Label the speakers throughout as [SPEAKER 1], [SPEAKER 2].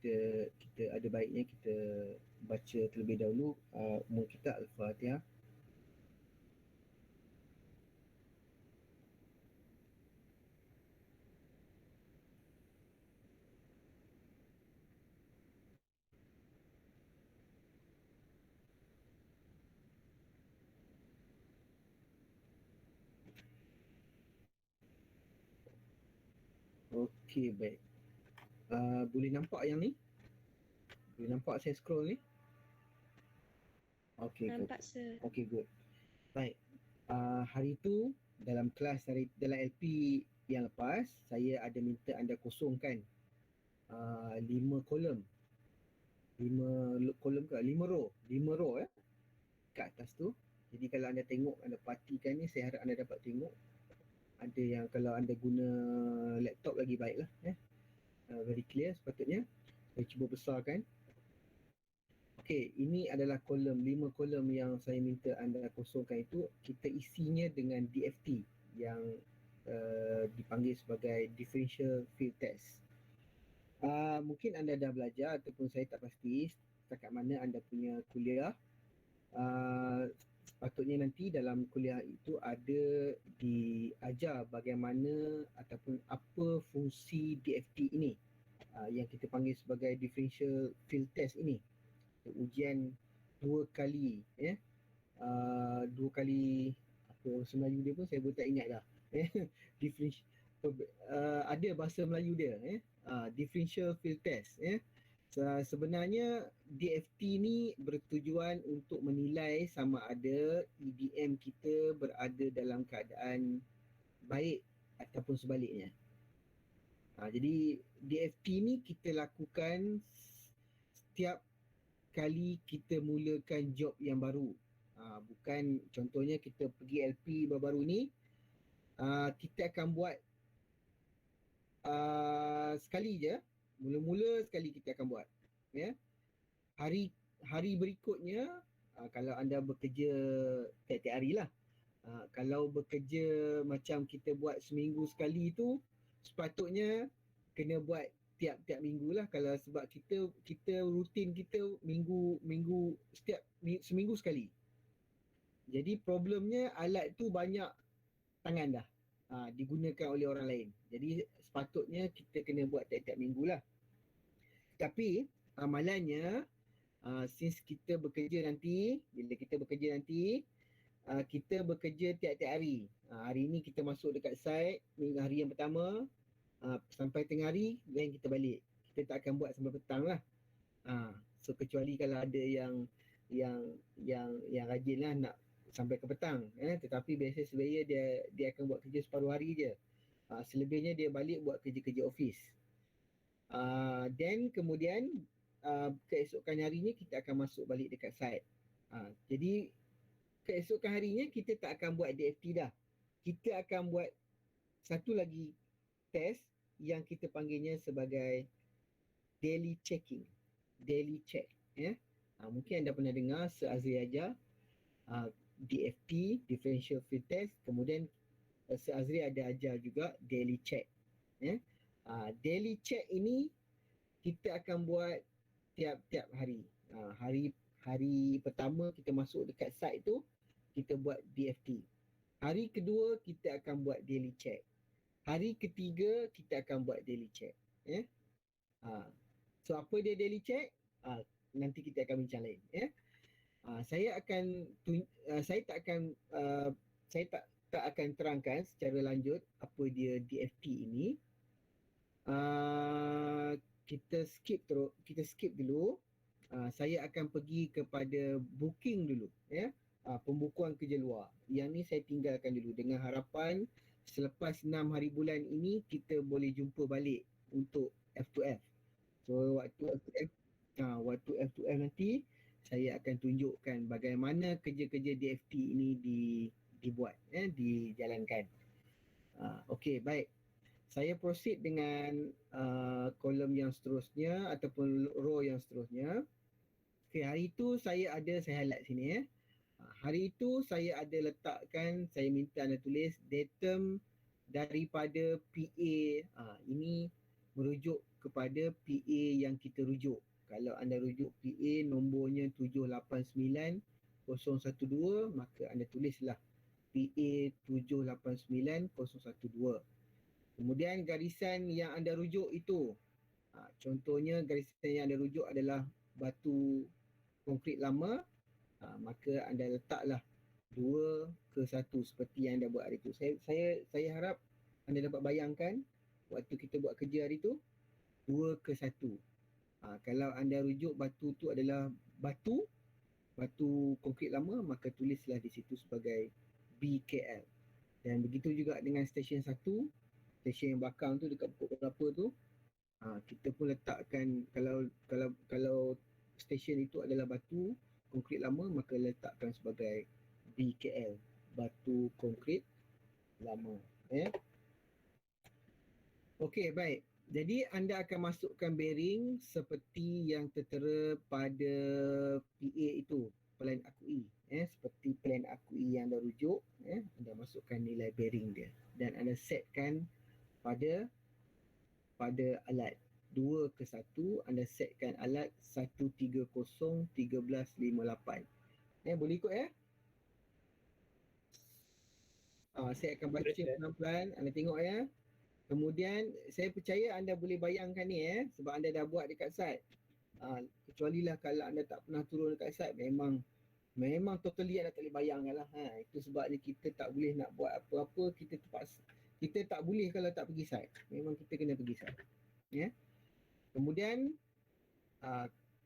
[SPEAKER 1] kita ada baiknya kita baca terlebih dahulu umur kita Al-Fatihah. Okey, baik. Boleh nampak yang ni? Boleh nampak saya scroll ni? Okey, good.
[SPEAKER 2] Nampak, sir.
[SPEAKER 1] Okey, good. Baik. Hari tu dalam kelas dalam LP yang lepas, saya ada minta anda kosongkan 5 kolom. 5 kolom ke? 5 row. 5 row kat atas tu. Jadi kalau anda tengok, anda partikan ni, saya harap anda dapat tengok. Ada yang kalau anda guna laptop lagi baik lah. Very clear sepatutnya. Saya cuba besarkan. Okey, ini adalah kolom, 5 kolom yang saya minta anda kosongkan itu. Kita isinya dengan DFT yang dipanggil sebagai Differential Field Test. Mungkin anda dah belajar ataupun saya tak pasti setakat mana anda punya kuliah. Sepatutnya nanti dalam kuliah itu ada diajar bagaimana ataupun apa fungsi DFT ini yang kita panggil sebagai Differential Field Test ini. Ujian 2 kali 2 kali apa bahasa Melayu dia pun saya pun tak ingat dah. Ada bahasa Melayu dia differential field test. Sebenarnya DFT ni bertujuan untuk menilai sama ada EDM kita berada dalam keadaan baik ataupun sebaliknya. Jadi DFT ni kita lakukan setiap kali kita mulakan job yang baru. Bukan contohnya kita pergi LP baru-baru ni, kita akan buat sekali je, mula-mula sekali kita akan buat. Hari berikutnya, kalau anda bekerja tiap-tiap hari lah, kalau bekerja macam kita buat seminggu sekali tu, sepatutnya kena buat tiap-tiap minggu lah. Kalau sebab kita rutin kita seminggu sekali. Jadi problemnya alat tu banyak tangan dah digunakan oleh orang lain. Jadi sepatutnya kita kena buat tiap-tiap minggu lah. Tapi amalannya since kita bekerja nanti, bila kita bekerja nanti, kita bekerja tiap-tiap hari. Hari ni kita masuk dekat site, hari yang pertama, sampai tengah hari, then kita balik. Kita tak akan buat sampai petang lah. So kecuali kalau ada yang rajin lah nak sampai ke petang. Tetapi biasa sebenarnya dia akan buat kerja separuh hari je. Selebihnya dia balik buat kerja-kerja office. Then kemudian keesokan harinya kita akan masuk balik dekat site. Jadi keesokan harinya kita tak akan buat DFT dah. Kita akan buat satu lagi test yang kita panggilnya sebagai daily checking. Daily check. Mungkin anda pernah dengar Sir Azri ajar DFT, Differential Field Test. Kemudian Sir Azri ada ajar juga daily check. Daily check ini kita akan buat tiap-tiap hari. Hari pertama kita masuk dekat site tu, kita buat DFT. Hari kedua kita akan buat daily check. Hari ketiga kita akan buat daily check. So apa dia daily check? Nanti kita akan bincang lain. Saya tak akan terangkan secara lanjut apa dia DFT ini. Kita skip dulu. Saya akan pergi kepada booking dulu, pembukuan kerja luar. Yang ni saya tinggalkan dulu dengan harapan selepas 6 hari bulan ini kita boleh jumpa balik untuk F2F. So waktu F2F nanti saya akan tunjukkan bagaimana kerja-kerja DFT ini dibuat, dijalankan. Okey, baik. Saya proceed dengan kolom yang seterusnya ataupun row yang seterusnya. Okay, hari itu saya highlight sini. Hari itu saya ada letakkan, saya minta anda tulis datum daripada PA. Ini merujuk kepada PA yang kita rujuk. Kalau anda rujuk PA nombornya 789012, maka anda tulislah PA 789012. Kemudian garisan yang anda rujuk itu, contohnya garisan yang anda rujuk adalah batu konkrit lama, maka anda letaklah 2:1 seperti yang anda buat hari itu. Saya harap anda dapat bayangkan waktu kita buat kerja hari itu 2:1. Kalau anda rujuk batu tu adalah batu konkrit lama, maka tulislah di situ sebagai BKL. Dan begitu juga dengan stesen 1, stesen yang belakang tu dekat pokok berapa tu, kita pun letakkan, kalau stesen itu adalah batu konkrit lama, maka letakkan sebagai BKL, batu konkrit lama. Okey, baik. Jadi anda akan masukkan bearing seperti yang tertera pada PA itu, plan akui. Seperti plan akui yang anda rujuk, anda masukkan nilai bearing dia dan anda setkan pada alat 2:1, anda setkan alat 1301358. Boleh ikut ya? Saya akan baca pelan-pelan, anda tengok ya. Kemudian saya percaya anda boleh bayangkan ni sebab anda dah buat dekat site. Kecuali lah kalau anda tak pernah turun dekat site, memang totally anda tak boleh bayangkan lah. Itu sebabnya kita tak boleh nak buat apa-apa, kita terpaksa. Kita tak boleh kalau tak pergi site. Memang kita kena pergi site. Kemudian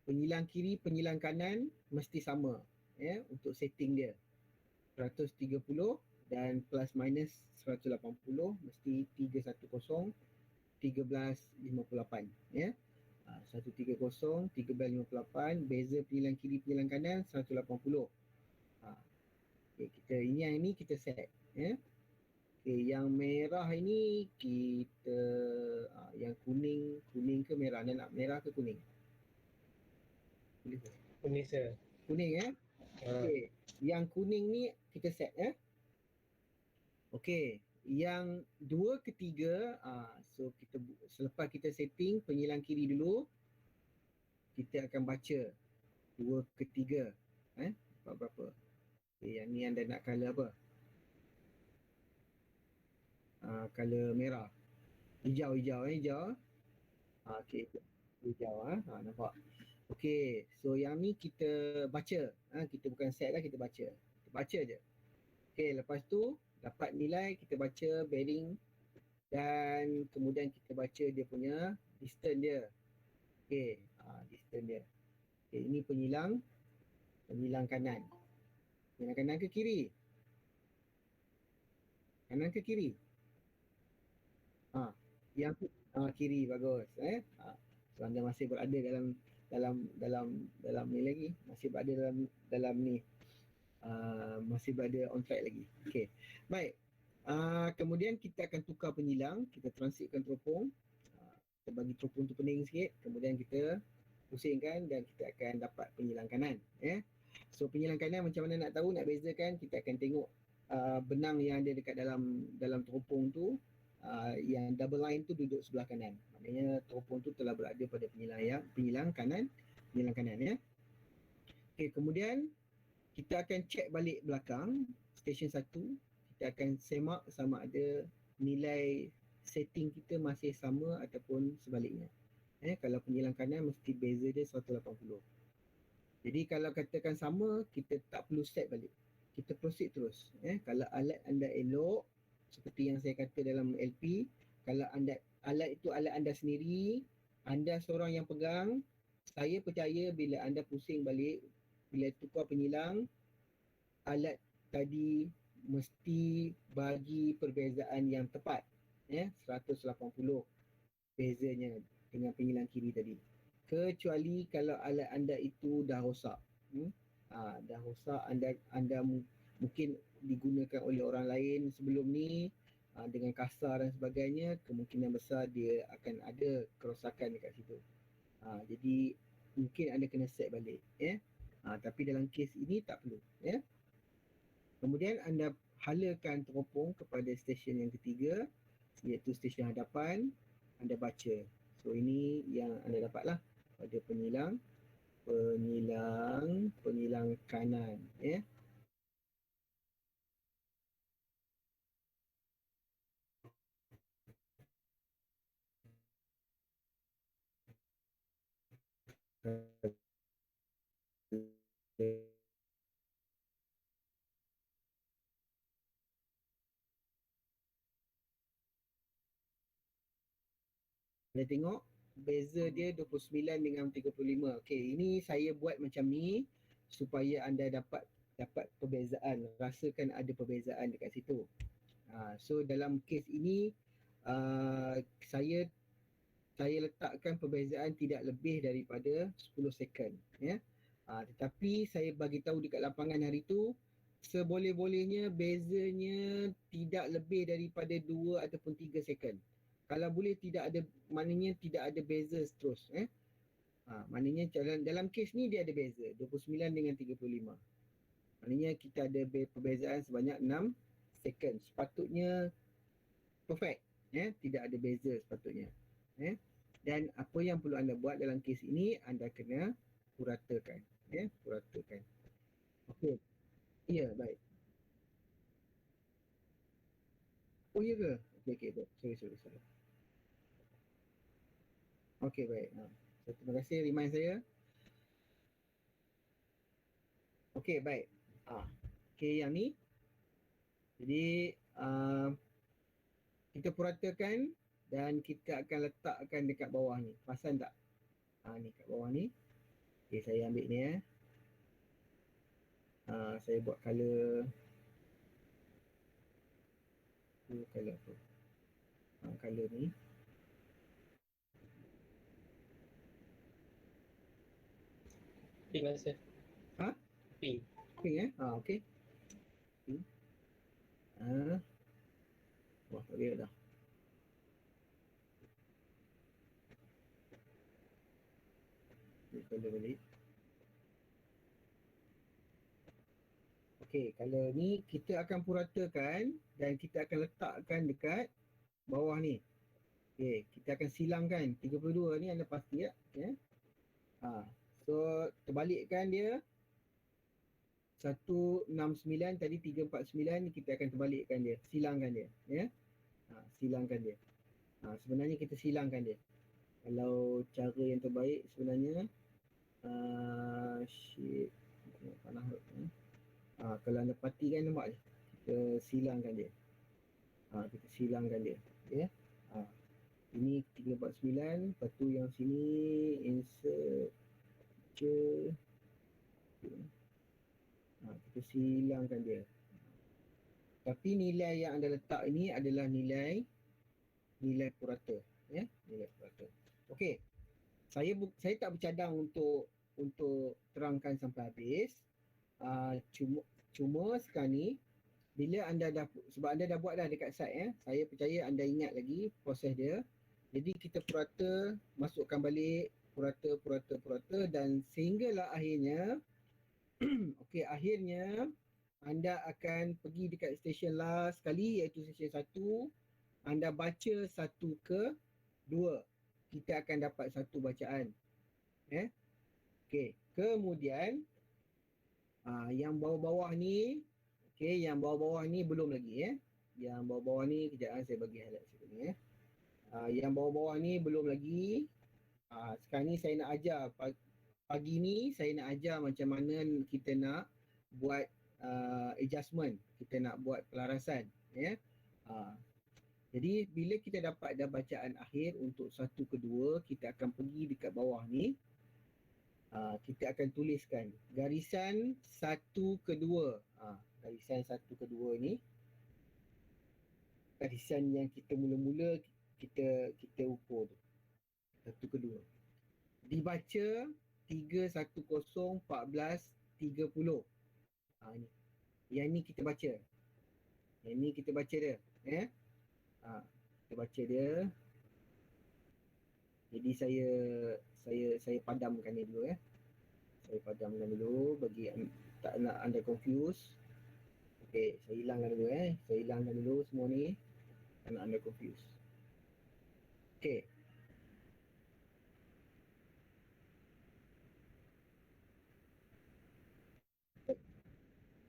[SPEAKER 1] penyilang kiri, penyilang kanan mesti sama untuk setting dia. 130 dan plus minus 180 mesti 310 1358 130 1358, beza penyilang kiri penyilang kanan 180. Kita yang ini kita set yang merah ini kita yang kuning ke merah, anda nak merah ke kuning?
[SPEAKER 2] Kuning sir.
[SPEAKER 1] Kuning yang kuning ni kita set Okey, yang 2/3, so kita selepas kita setting penyilang kiri dulu, kita akan baca 2/3 berapa. Yang ni anda nak color apa? Color merah, hijau. Okey, hijau nampak. Okey, so yang ni kita baca, kita bukan set lah, kita baca je. Okey, lepas tu dapat nilai, kita baca bearing dan kemudian kita baca dia punya distance dia. Okey, distance dia. Okey, ini penyilang kanan. Penyilang kanan ke kiri? Kanan ke kiri? Yang kiri, bagus. So anda masih berada dalam ni lagi, masih berada dalam ni. Masih berada on track lagi. Okey. Baik. Kemudian kita akan tukar penyilang, kita transitkan teropong. Kita bagi teropong tu pening sikit, kemudian kita pusingkan dan kita akan dapat penyilang kanan. So penyilang kanan macam mana nak tahu, nak bezakan, kita akan tengok benang yang ada dekat dalam teropong tu, yang double line tu duduk sebelah kanan. Maknanya teropong tu telah berada pada penyilang kanan Okey, kemudian kita akan cek balik belakang stesen 1, kita akan semak sama ada nilai setting kita masih sama ataupun sebaliknya. Kalau penyilang kanan mesti beza dia 180. Jadi kalau katakan sama, kita tak perlu set balik. Kita proceed terus. Kalau alat anda elok, seperti yang saya kata dalam LP, kalau alat itu alat anda sendiri, anda seorang yang pegang, saya percaya bila anda pusing balik, bila tukar penyilang, alat tadi mesti bagi perbezaan yang tepat. 180 bezanya dengan penyilang kiri tadi. Kecuali kalau alat anda itu dah rosak. Dah rosak, anda mungkin digunakan oleh orang lain sebelum ni dengan kasar dan sebagainya, kemungkinan besar dia akan ada kerosakan dekat situ. Jadi mungkin anda kena set balik. Tapi dalam kes ini tak perlu. Kemudian anda halakan teropong kepada stesen yang ketiga, iaitu stesen hadapan. Anda baca So ini yang anda dapatlah pada penyilang kanan, ya. Anda tengok beza dia 29 dengan 35. Okey, ini saya buat macam ni supaya anda dapat perbezaan, rasakan ada perbezaan dekat situ. So dalam kes ini saya letakkan perbezaan tidak lebih daripada 10 second, ya. Tetapi saya bagi tahu dekat lapangan hari tu seboleh-bolehnya bezanya tidak lebih daripada 2 ataupun 3 second. Kalau boleh tidak ada, maknanya tidak ada beza terus, maknanya dalam kes ni dia ada beza 29 dengan 35. Maknanya kita ada perbezaan sebanyak 6 second. Sepatutnya perfect, ya, tidak ada beza sepatutnya, ya. Dan apa yang perlu anda buat dalam kes ini, anda kena puratakan, ya, puratakan. Okey. Ya, baik. Oh, ya ke? Okey, baik. Sorry. Okey, baik. So, terima kasih remind saya. Okey, baik. Okey, yang ni. Jadi, kita puratakan dan kita akan letakkan dekat bawah ni. Perasan tak? Ni kat bawah ni. Okey, saya ambil ni, saya buat color. Color apa? Color ni.
[SPEAKER 2] Pink lah sir. Pink.
[SPEAKER 1] Pink, okey. Pink. Wah, tak boleh dah. Color balik. Okey, kalau ni kita akan puratakan dan kita akan letakkan dekat bawah ni. Okey, kita akan silangkan 32 ni, anda pasti tak? Ya. So terbalikkan dia 169 tadi 349, kita akan terbalikkan dia, silangkan dia, ya. Silangkan dia. Sebenarnya kita silangkan dia. Kalau cara yang terbaik sebenarnya shape panah. Kalau anda patikan, nampak je. Kita silangkan dia. Kita silangkan dia. Ya. Ini 349. Lepas tu yang sini insert je. Kita silangkan dia. Tapi nilai yang anda letak ini adalah nilai purata. Ya. Nilai purata. Okey. Saya tak bercadang untuk terangkan sampai habis. Cuma sekarang ni bila anda sebab anda dah buat dah dekat site, saya percaya anda ingat lagi proses dia. Jadi kita purata, masukkan balik, purata dan sehinggalah akhirnya okey, akhirnya anda akan pergi dekat stesen last sekali, iaitu stesen 1. Anda baca 1 ke 2, kita akan dapat satu bacaan. Okey, kemudian yang bawah-bawah ni, okey, yang bawah-bawah ni belum lagi, Yang bawah-bawah ni kejap saya bagi highlight sikit ni, Yang bawah-bawah ni belum lagi. Sekarang ni saya nak ajar, pagi ni saya nak ajar macam mana kita nak buat adjustment, kita nak buat pelarasan, ya. Jadi bila kita dapat dah bacaan akhir untuk 1 ke 2, kita akan pergi dekat bawah ni. Kita akan tuliskan garisan 1 ke 2. Garisan 1 ke 2 ni, garisan yang kita mula-mula kita ukur tu, 1 ke 2. Dibaca 310 14 30. Ni. Yang ni kita baca. Yang ni kita baca dia, ya. Kita baca dia. Jadi saya padamkan dia dulu, ya. Saya padamkan dulu bagi tak nak anda confuse. Okey, saya hilangkan dulu, Saya hilangkan dulu semua ni. Tak nak anda confuse. Okey.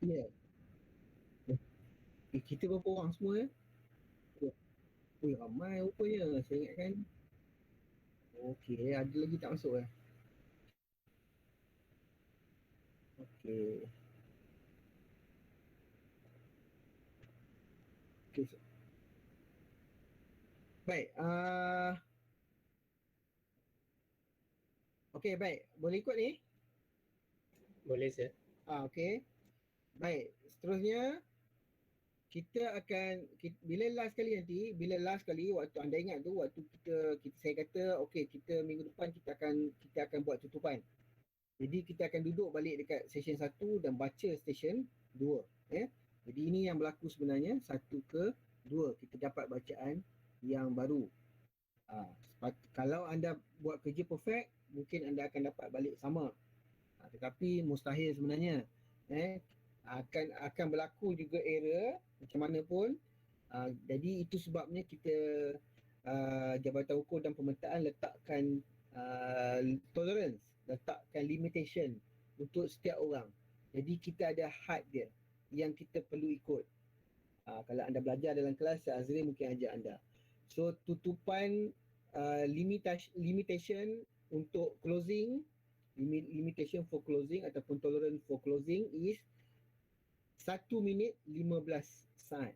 [SPEAKER 1] Ya. Kita berapa orang semua ya? Ui, ramai rupanya. Saya ingatkan. Okey, ada lagi tak masuk eh? Okey. Okey. Baik. Okey, baik. Boleh ikut ni?
[SPEAKER 2] Boleh sir.
[SPEAKER 1] Okey. Baik. Seterusnya, bila last kali waktu anda ingat tu, waktu saya kata okey, kita minggu depan kita akan buat tutupan. Jadi kita akan duduk balik dekat session 1 dan baca session 2. Jadi ini yang berlaku sebenarnya, 1 ke 2 kita dapat bacaan yang baru. Kalau anda buat kerja perfect, mungkin anda akan dapat balik sama. Tetapi mustahil sebenarnya. Akan berlaku juga error macam mana pun. Jadi itu sebabnya kita Jabatan Ukur dan Pemetaan letakkan tolerance, letakkan limitation untuk setiap orang. Jadi kita ada had dia yang kita perlu ikut. Kalau anda belajar dalam kelas, Azri mungkin ajar anda. So tutupan limitation untuk closing, limitation for closing ataupun tolerance for closing is 1 minit 15 saat.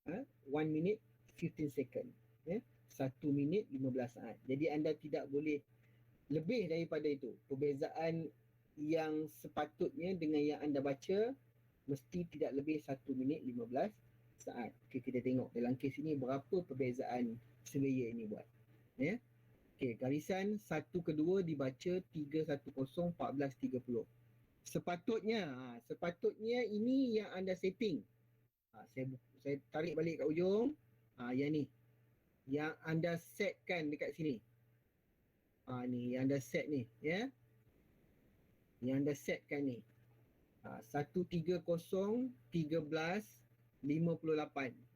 [SPEAKER 1] 1 minit 15 second. 1 minit 15 saat. Jadi anda tidak boleh lebih daripada itu. Perbezaan yang sepatutnya dengan yang anda baca mesti tidak lebih 1 minit 15 saat. Okay, kita tengok dalam kes ini berapa perbezaan surveyor ini buat. Okay, garisan 1 ke 2 dibaca 310 14.30. Sepatutnya ini yang anda setting. Saya tarik balik kat ujung. Yang ni. Yang anda setkan dekat sini. Ni yang anda set ni. Ya. Yang anda setkan ni. 130 13.58.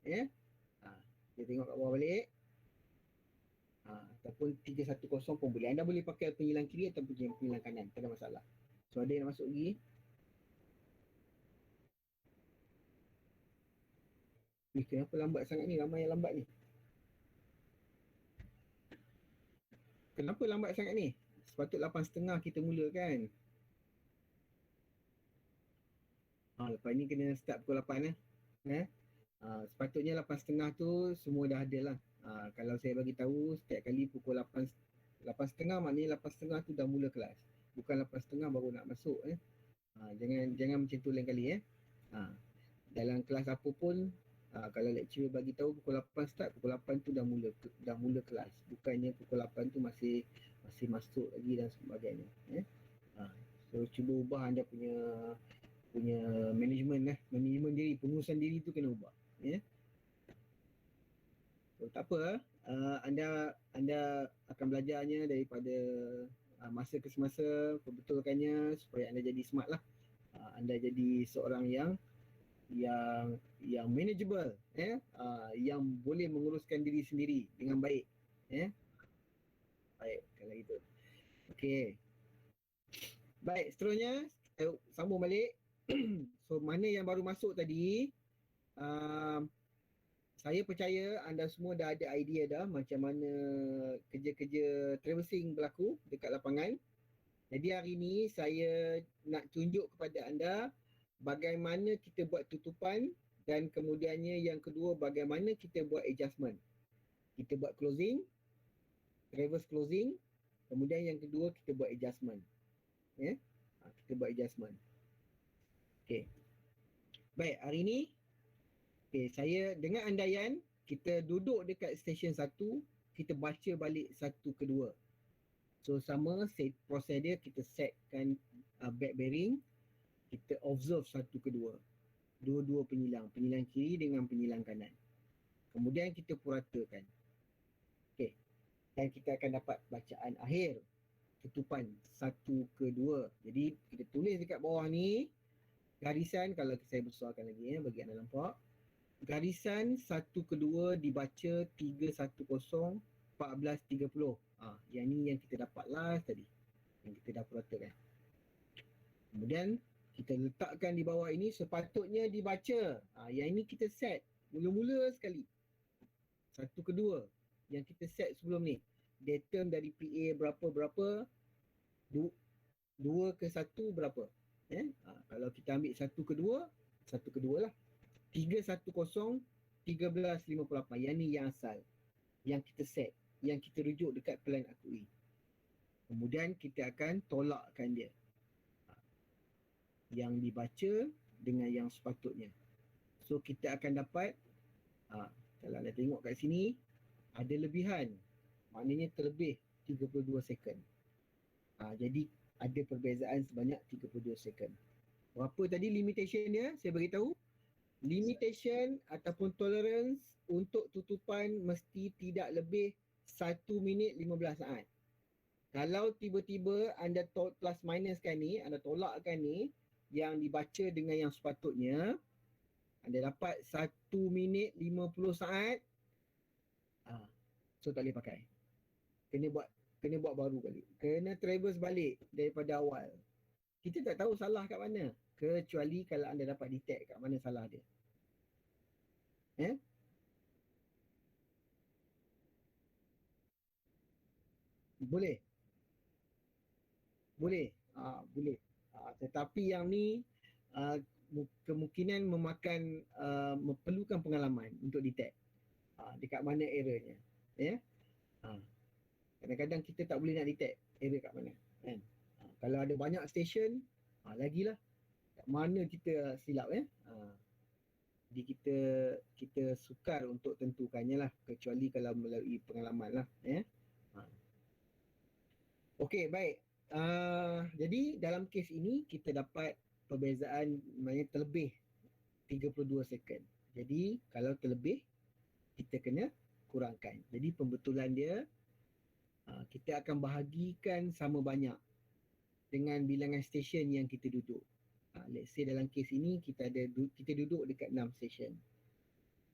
[SPEAKER 1] Ya. Kita tengok kat bawah balik. Ataupun 310 pun boleh. Anda boleh pakai penyilang kiri ataupun penyilang kanan. Tak ada masalah. So ada yang masuk lagi. Kenapa lambat sangat ni? Ramai yang lambat ni. Kenapa lambat sangat ni? Sepatut 8.30 kita mula kan? Lepas ni kena start pukul 8 sepatutnya 8.30 tu semua dah ada lah. Kalau saya bagi tahu setiap kali pukul 8.30 maknanya 8.30 tu dah mula kelas. Bukan 8.30 baru nak masuk. Jangan macam tu lain kali. Dalam kelas apa pun, kalau lecturer bagi tahu pukul 8 start, pukul 8 tu dah mula kelas. Bukannya pukul 8 tu masih masuk lagi dan sebagainya. So cuba ubah anda punya manajemen diri, pengurusan diri tu kena ubah. So, tak apa, anda akan belajarnya daripada masa ke semasa, perbetulkannya supaya anda jadi smart lah. Anda jadi seorang yang manageable, yang boleh menguruskan diri sendiri dengan baik. Baik, kalau itu. Okey. Baik, seterusnya kita sambung balik. So, mana yang baru masuk tadi, saya percaya anda semua dah ada idea dah macam mana kerja-kerja traversing berlaku dekat lapangan. Jadi hari ini saya nak tunjuk kepada anda bagaimana kita buat tutupan dan kemudiannya yang kedua bagaimana kita buat adjustment. Kita buat closing, traverse closing, kemudian yang kedua kita buat adjustment. Kita buat adjustment. Okey. Baik, hari ini saya dengan andaian kita duduk dekat stesen 1, kita baca balik 1 ke 2. So sama proses dia, kita setkan back bearing, kita observe 1 ke 2. Dua-dua penyilang kiri dengan penyilang kanan. Kemudian kita puratakan. Okey. Dan kita akan dapat bacaan akhir tutupan 1 ke 2. Jadi kita tulis dekat bawah ni garisan, kalau saya besarkan lagi bagi anda nampak. Garisan 1 ke 2 dibaca 310 14.30. Yang ni yang kita dapat last tadi. Yang kita dah puratakan. Kemudian Kita letakkan di bawah ini, sepatutnya dibaca. Yang ini kita set mula-mula sekali. Satu kedua yang kita set sebelum ni. Datum dari PA berapa-berapa, 2 ke 1 berapa. Kalau kita ambil satu kedua lah. 310 1358. Yang ni yang asal. Yang kita set. Yang kita rujuk dekat plan akui. Kemudian kita akan tolakkan dia. Yang dibaca dengan yang sepatutnya. So kita akan dapat, kalau anda tengok kat sini, ada lebihan. Maknanya terlebih 32 second. Jadi ada perbezaan sebanyak 32 second. Berapa tadi limitation dia? Saya beritahu. Limitation ataupun tolerance untuk tutupan mesti tidak lebih 1 minit 15 saat. Kalau tiba-tiba anda plus minuskan ni, anda tolakkan ni, yang dibaca dengan yang sepatutnya, anda dapat 1 minit 50 saat, so tak boleh pakai. Kena buat baru balik. Kena traverse balik daripada awal. Kita tak tahu salah kat mana. Kecuali kalau anda dapat detect kat mana salah dia. Boleh. Boleh. Tetapi yang ni kemungkinan memerlukan pengalaman untuk detect dekat mana errornya. Kadang-kadang kita tak boleh nak detect error kat mana. Kalau ada banyak stesen, lagilah kat mana kita silap. Jadi kita sukar untuk tentukannya lah, kecuali kalau melalui pengalaman lah. Okey, baik. Jadi dalam kes ini kita dapat perbezaan maknanya terlebih 32 second. Jadi kalau terlebih, kita kena kurangkan. Jadi pembetulan dia, kita akan bahagikan sama banyak dengan bilangan stesen yang kita duduk. Let's say dalam kes ini kita duduk dekat 6 stesen.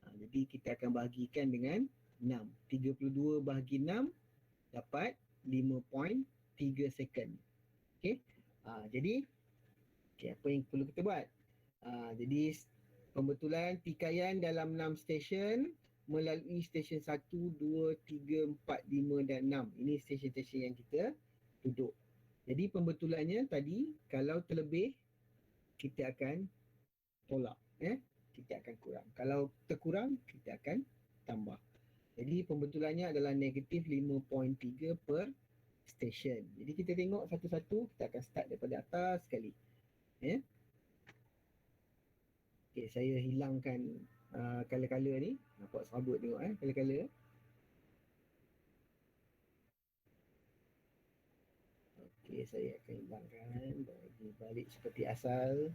[SPEAKER 1] Jadi kita akan bahagikan dengan 6. 32 bahagi 6 dapat 5.3 second. Okey. Jadi apa yang perlu kita buat? Jadi pembetulan tikaian dalam 6 stesen melalui stesen 1, 2, 3, 4, 5 dan 6. Ini stesen-stesen yang kita duduk. Jadi pembetulannya tadi, kalau terlebih, kita akan tolak. Kita akan kurang. Kalau terkurang, kita akan tambah. Jadi pembetulannya adalah negatif 5.3 per stesen. Jadi kita tengok satu-satu, kita akan start daripada atas sekali. Okay, saya hilangkan color-color ni. Nampak serabut tengok color-color. Okay, saya akan hilangkan, bagi balik seperti asal.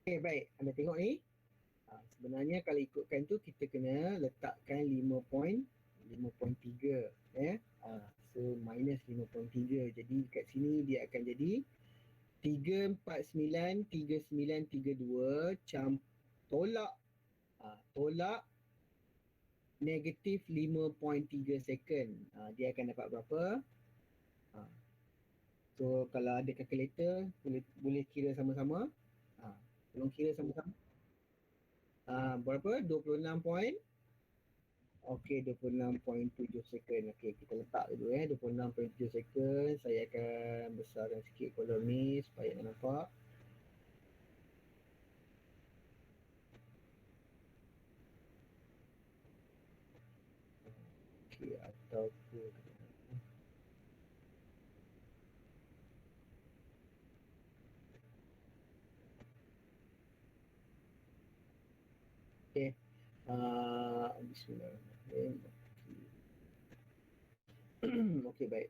[SPEAKER 1] Okay, baik. Anda tengok ni. Sebenarnya kalau ikutkan tu, kita kena letakkan 5.3. So, minus 5.3. Jadi, kat sini dia akan jadi 3493932 tolak negatif 5.3 second. Dia akan dapat berapa? So, kalau ada calculator, boleh kira sama-sama. Tolong kira sama-sama. Berapa? 26 point? Okey, 26.7 second. Okey, kita letak dulu 26.7 second. Saya akan besarkan sikit kolom ni supaya anda nampak. Okey, ataupun okey. Bismillahirrahmanirrahim. Okey, baik.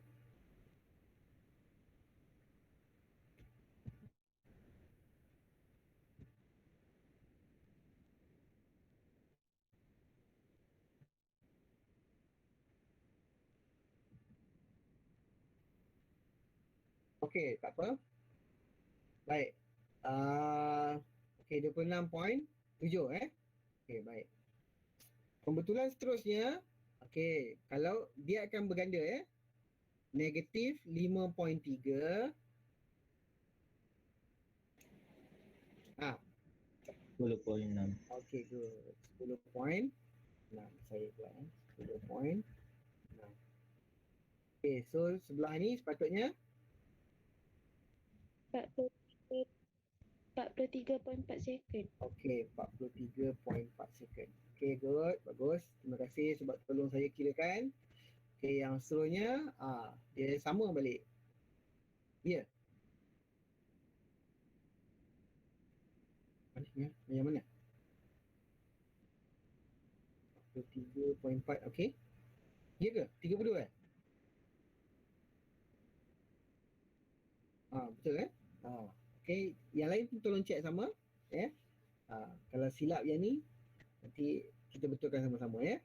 [SPEAKER 1] Okey, tak apa. Baik. Okey, 26.7 Okey, baik. Pembetulan seterusnya, Okey, kalau dia akan berganda ya. Negatif 5.3. Ah,
[SPEAKER 3] 10.6.
[SPEAKER 1] okey, good. 10.6. Saya pula 10.6. Okey, so sebelah ni sepatutnya
[SPEAKER 4] 43.4 second.
[SPEAKER 1] okey, 43.4 second. Okey, good. Bagus. Terima kasih sebab tolong saya kirakan. Okey, yang seterusnya dia sama balik. Ya. Yeah. Yang mana? 43.4. Okey. Ya ke? 32 eh? Betul eh? Okey, yang lain pun tolong check sama ya. Kalau silap yang ni nanti kita betulkan sama-sama ya.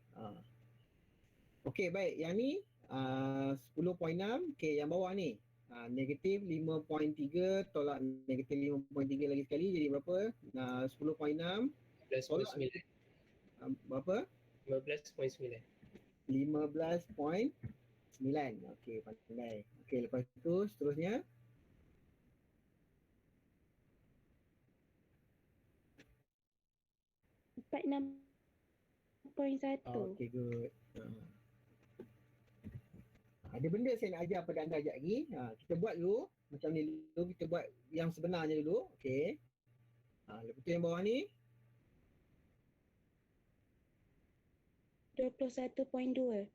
[SPEAKER 1] Okey, baik. Yang ni 10.6. Okey, yang bawah ni negatif 5.3 tolak negatif 5.3 lagi sekali jadi berapa? 10.6 tolak
[SPEAKER 2] 15.9.
[SPEAKER 1] berapa?
[SPEAKER 2] 15.9.
[SPEAKER 1] 15.9. Okey, pandai. Okey, lepas tu seterusnya
[SPEAKER 4] 46.1.
[SPEAKER 1] okey, good. Ada benda saya nak ajar pada anda sekejap lagi. Kita buat dulu macam ni dulu, kita buat yang sebenarnya dulu. Okey. Lepas tu yang bawah ni
[SPEAKER 4] 21.2.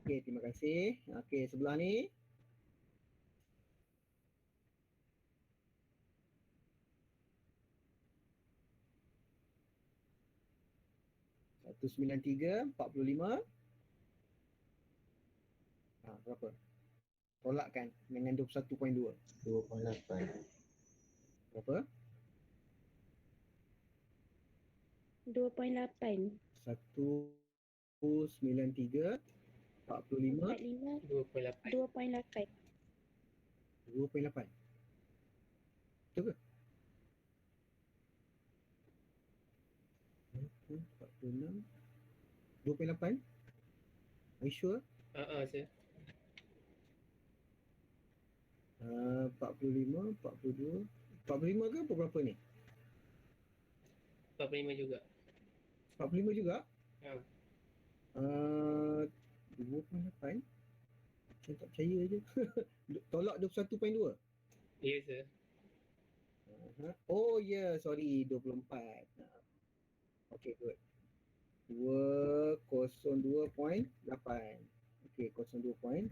[SPEAKER 1] okey, terima kasih. Okey, sebelah ni 193.45. Berapa? Tolakkan dengan 21.2.
[SPEAKER 3] 2.8.
[SPEAKER 1] Berapa?
[SPEAKER 4] 2.8.
[SPEAKER 1] 193.45.
[SPEAKER 4] 45.
[SPEAKER 2] 2.8.
[SPEAKER 4] 2.8.
[SPEAKER 1] 2.8. Betul ke? 46. 2.8. Are you sure?
[SPEAKER 2] Sir.
[SPEAKER 1] 45, 42. 45 ke apa berapa ni?
[SPEAKER 2] 45 juga.
[SPEAKER 1] 45 juga?
[SPEAKER 2] Ha.
[SPEAKER 1] 2.8. Saya tak percaya je. Tolak 21.2.
[SPEAKER 2] Ya, sir.
[SPEAKER 1] Oh ya, sorry, 24. Okey, good. 202.8. Okey, 02.8.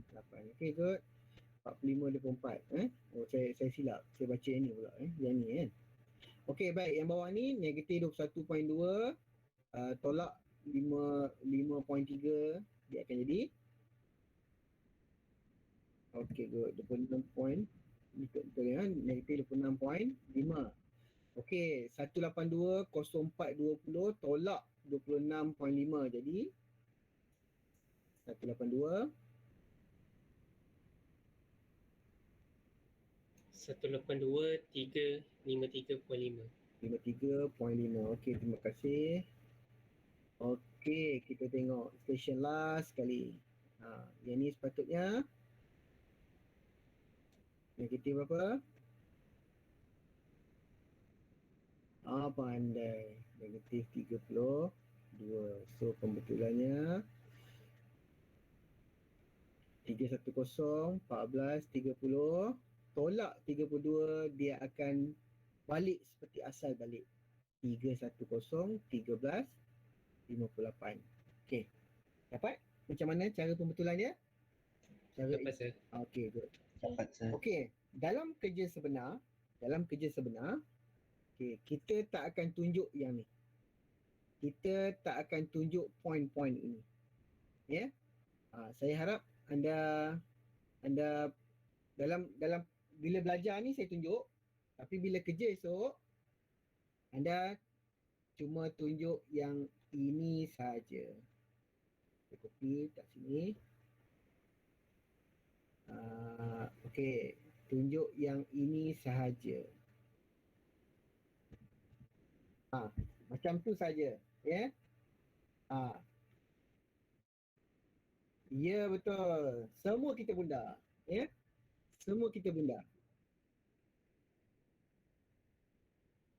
[SPEAKER 1] Okey, good. 45.24. Oh, saya silap. Saya baca yang ni pula. Yang ni kan. Okey, baik. Yang bawah ni negatif 21.2 tolak 5.3 dia akan jadi okey, good. 26 point. Betul ya, negatif 26.5. Okey, 182.0420 tolak 26.5 jadi 182
[SPEAKER 2] 182.353.5.
[SPEAKER 1] 53.5. Okey, terima kasih. Okey, kita tengok station last sekali. Yang ni sepatutnya negatif berapa? Pandai. Negatif 32. So, pembetulannya 310, 14, 30. Tolak 32, dia akan balik seperti asal balik. 310, 13, 58. Okey. Dapat? Macam mana cara pembetulannya?
[SPEAKER 2] Dapat, sir.
[SPEAKER 1] Okey, good.
[SPEAKER 3] Dapat, sir.
[SPEAKER 1] Okey, dalam kerja sebenar, okey, kita tak akan tunjuk yang ni. Kita tak akan tunjuk poin-poin ini. Ya? Saya harap anda dalam bila belajar ni saya tunjuk, tapi bila kerja esok anda cuma tunjuk yang ini saja. Saya copy kat sini. Okey, tunjuk yang ini sahaja. Macam tu saja, ya. Ya, betul. Semua kita bunda. Ya, semua kita bunda.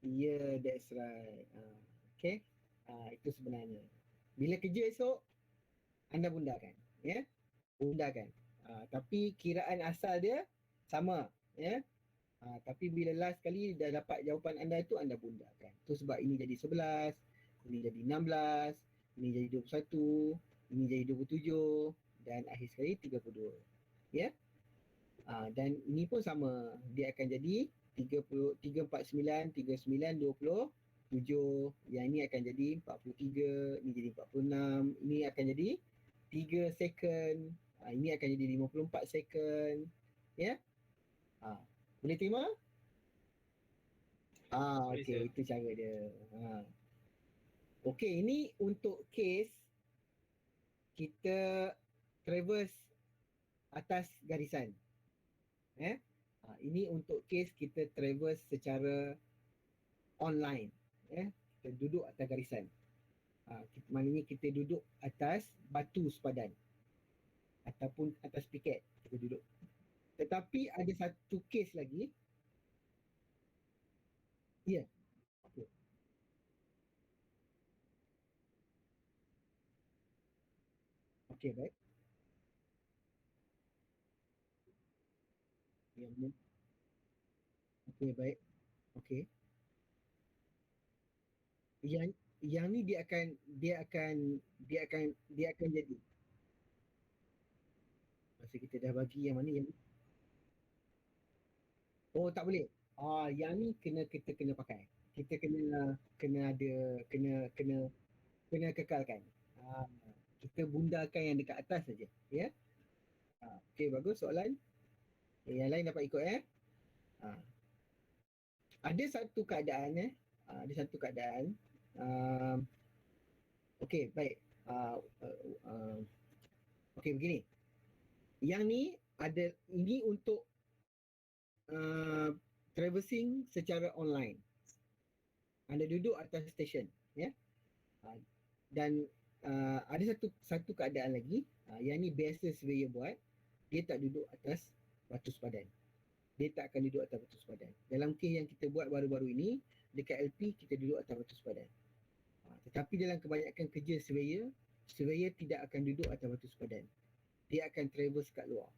[SPEAKER 1] Ya, that's right. Okay. Itu sebenarnya. Bila kerja esok, anda bundakan. Ya, bundakan. Tapi kiraan asal dia sama. Ya. Tapi bila last kali dah dapat jawapan anda itu, anda bundakan. Itu sebab ini jadi 11, ini jadi 16, ini jadi 21, ini jadi 27 dan akhir sekali 32. Ya. Dan ini pun sama. Dia akan jadi 30, 349, 39, 27. Yang ini akan jadi 43, ini jadi 46, ini akan jadi 3 second, ini akan jadi 54 second. Ya. Boleh terima?
[SPEAKER 2] Boleh,
[SPEAKER 1] Okey,
[SPEAKER 2] sir.
[SPEAKER 1] itu cara dia. Okey, ini untuk case kita traverse atas garisan. Ini untuk case kita traverse secara online. Kita duduk atas garisan. Maknanya kita duduk atas batu sepadan ataupun atas piket kita duduk. Tetapi ada satu case lagi. Ya. Okey. Okey, baik. Ya, okey, baik. Okey. Yang ni dia akan jadi. Masa kita dah bagi yang mana yang ni? Oh, tak boleh. Yang ni kita kena pakai. Kita kena kena ada kena kena kena kekalkan. Ah, kita bundakan yang dekat atas saja, ya. Okey, bagus soalan. Yang lain dapat ikut, eh. Ah, ada satu keadaan, ada satu keadaan. Um, Okey, baik. Uh, uh, uh, Okey, begini. Yang ni ini untuk uh, traversing secara online. Anda duduk atas stesen, ya. Dan ada satu keadaan lagi, yang ni biasa surveyor buat. Dia tak duduk atas batu sepadan. Dia tak akan duduk atas batu sepadan. Dalam kes yang kita buat baru-baru ini, dekat LP kita duduk atas batu sepadan. Tetapi dalam kebanyakan kerja surveyor tidak akan duduk atas batu sepadan. Dia akan traverse kat luar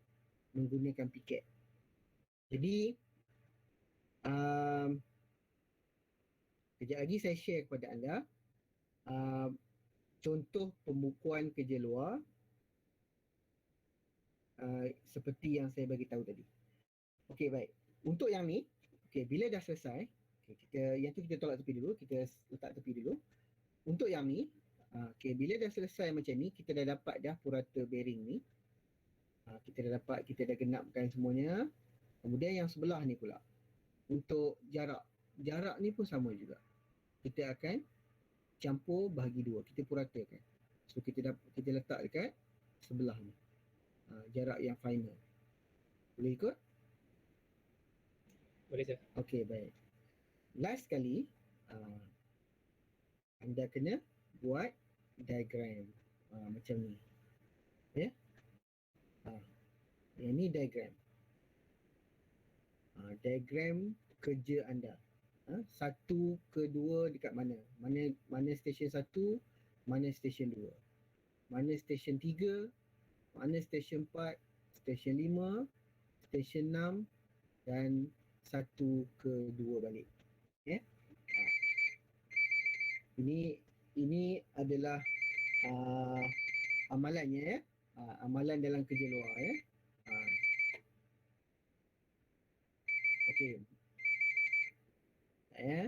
[SPEAKER 1] menggunakan piket. Jadi, kejap lagi saya share kepada anda contoh pembukuan kerja luar seperti yang saya bagi tahu tadi. Okey, baik. Untuk yang ni, okey, bila dah selesai, yang tu kita tolak tepi dulu, kita letak tepi dulu. Untuk yang ni, okey, bila dah selesai macam ni, kita dah dapat dah purata bearing ni. Kita dah dapat, kita dah genapkan semuanya. Kemudian yang sebelah ni pula, untuk jarak ni pun sama juga. Kita akan campur bahagi dua, kita puratakan. So kita letak dekat sebelah ni, jarak yang final. Boleh ikut?
[SPEAKER 2] Boleh, sir.
[SPEAKER 1] Okey, baik. Last kali, anda kena buat diagram macam ni. Ya? Yang ni diagram. Diagram kerja anda. 1 ke 2 dekat mana? Mana stesen 1, mana stesen 2. Mana stesen 3, mana stesen 4, stesen 5, stesen 6 dan 1 ke 2 balik. Ya? Ini adalah amalannya, ya. Amalan dalam kerja luar, ya. Okey. Ya.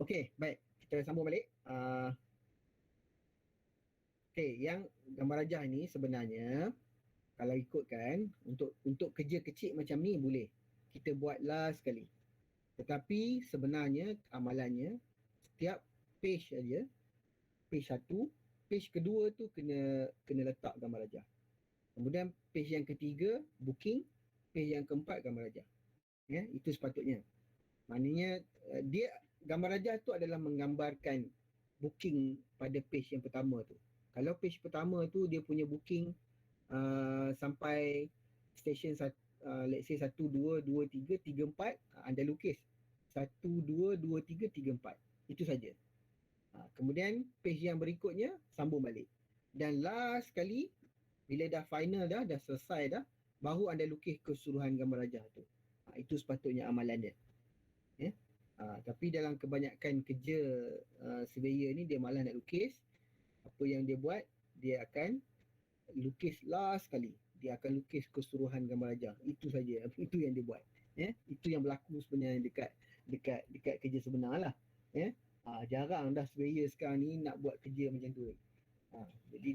[SPEAKER 1] Okey, baik. Kita sambung balik. Okey, yang gambar rajah ni sebenarnya kalau ikutkan untuk kerja kecil macam ni boleh. Kita buatlah sekali. Tetapi sebenarnya amalannya setiap page saja, page satu, page kedua tu kena letak gambar rajah. Kemudian page yang ketiga booking, page yang keempat gambar rajah. Ya, itu sepatutnya. Maknanya dia gambar rajah tu adalah menggambarkan booking pada page yang pertama tu. Kalau page pertama tu dia punya booking sampai station let's say 1, 2, 2, 3, 3, 4, anda lukis 1, 2, 2, 3, 3, 4. Itu saja. Kemudian page yang berikutnya sambung balik. Dan last sekali bila dah final dah selesai dah, baru anda lukis keseluruhan gambar rajah tu. Itu sepatutnya amalan dia. Ya. Tapi dalam kebanyakan kerja surveyor ni dia malas nak lukis. Apa yang dia buat, dia akan lukis last sekali. Dia akan lukis keseluruhan gambar rajah. Itu saja. Itu yang dia buat. Ya. Itu yang berlaku sebenarnya dekat kerja sebenar lah. Ya. Jarang dah surveyor sekarang ni nak buat kerja macam tu. Jadi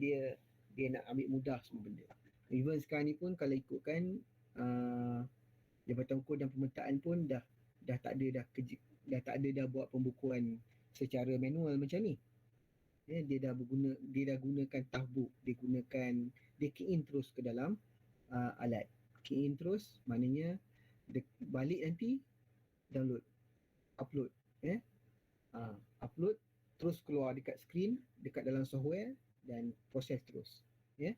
[SPEAKER 1] dia nak ambil mudah semua benda. Even sekarang ni pun kalau ikutkan Jabatan Kod dan Pemetaan pun dah tak ada dah buat pembukuan secara manual macam ni. Ya, dia dah gunakan tagbuk, dia key in terus ke dalam alat. Key in terus maknanya balik nanti download, upload, upload terus keluar dekat skrin, dekat dalam software dan proses terus. Ya.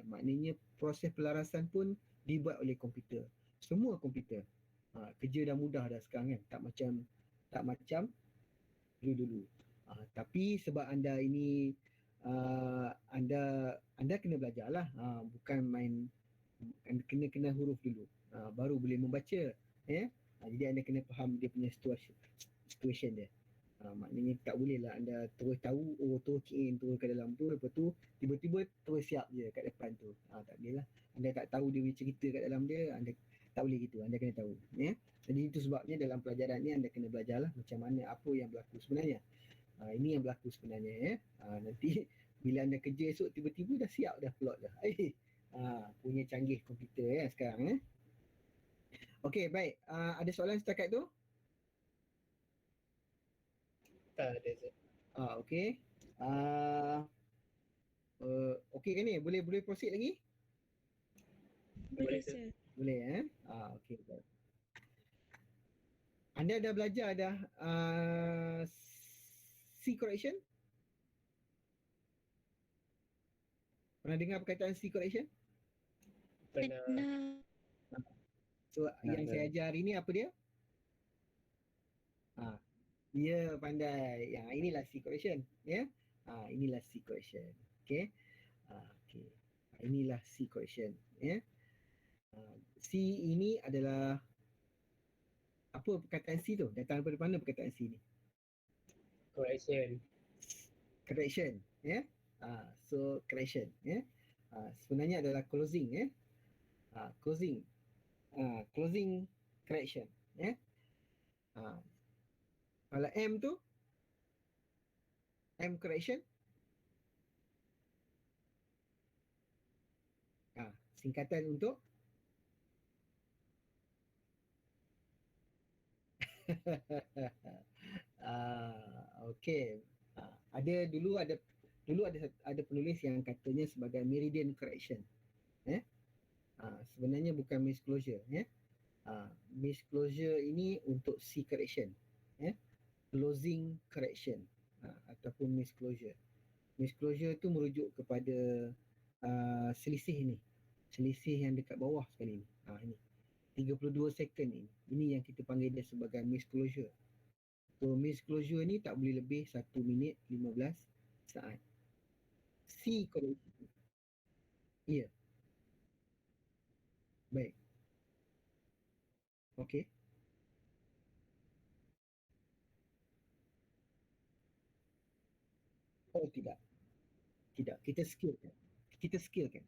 [SPEAKER 1] Maknanya proses pelarasan pun dibuat oleh komputer. Semua komputer. Kerja dah mudah dah sekarang kan. Tak macam dulu. Tapi sebab anda ini anda kena belajarlah. Bukan main kena huruf dulu. Baru boleh membaca. Ya. Jadi anda kena faham dia punya situation dia. Maknanya tak boleh lah anda terus tahu, terus key in terus ke dalam tu, lepas tu tiba-tiba terus siap je kat depan tu. Tak boleh lah. Anda tak tahu dia punya cerita kat dalam dia, anda tak boleh gitu. Anda kena tahu. Ya? Jadi itu sebabnya dalam pelajaran ni anda kena belajar lah macam mana, apa yang berlaku sebenarnya. Ini yang berlaku sebenarnya. Ya? Nanti bila anda kerja esok tiba-tiba dah siap dah plot dah. Punya canggih komputer ya sekarang. Ya? Okey, baik. Ada soalan setakat tu?
[SPEAKER 2] Tak ada sir.
[SPEAKER 1] Okey. Okey kan ni? Boleh proceed lagi?
[SPEAKER 4] Boleh,
[SPEAKER 2] sir.
[SPEAKER 4] sir.
[SPEAKER 1] Boleh okey. Anda dah belajar dah C correction? Pernah dengar perkataan C correction?
[SPEAKER 2] Pernah.
[SPEAKER 1] So yang saya ajar hari ni apa dia? Ya, pandai. Yang inilah C correction, ya. Inilah C correction. Okey. Okey. Inilah C correction, ya. C ini adalah apa perkataan C tu? Datang daripada mana perkataan C ni? Correction, ya. So correction, ya. Sebenarnya adalah closing, ya. Closing. Closing correction, ya. Kalau M tu M correction. Singkatan untuk okey. Dulu ada penulis yang katanya sebagai meridian correction. Sebenarnya bukan misclosure, ya. Misclosure ini untuk C correction, ya. Closing correction ataupun misclosure. Misclosure tu merujuk kepada selisih ni. Selisih yang dekat bawah sekali ni. Ini 32 second ini. Ini yang kita panggil dia sebagai misclosure. So misclosure ni tak boleh lebih 1 minit 15 saat. C correction. Ya. Baik. Okey. Oh tidak. Tidak. Kita skillkan. Kita skillkan.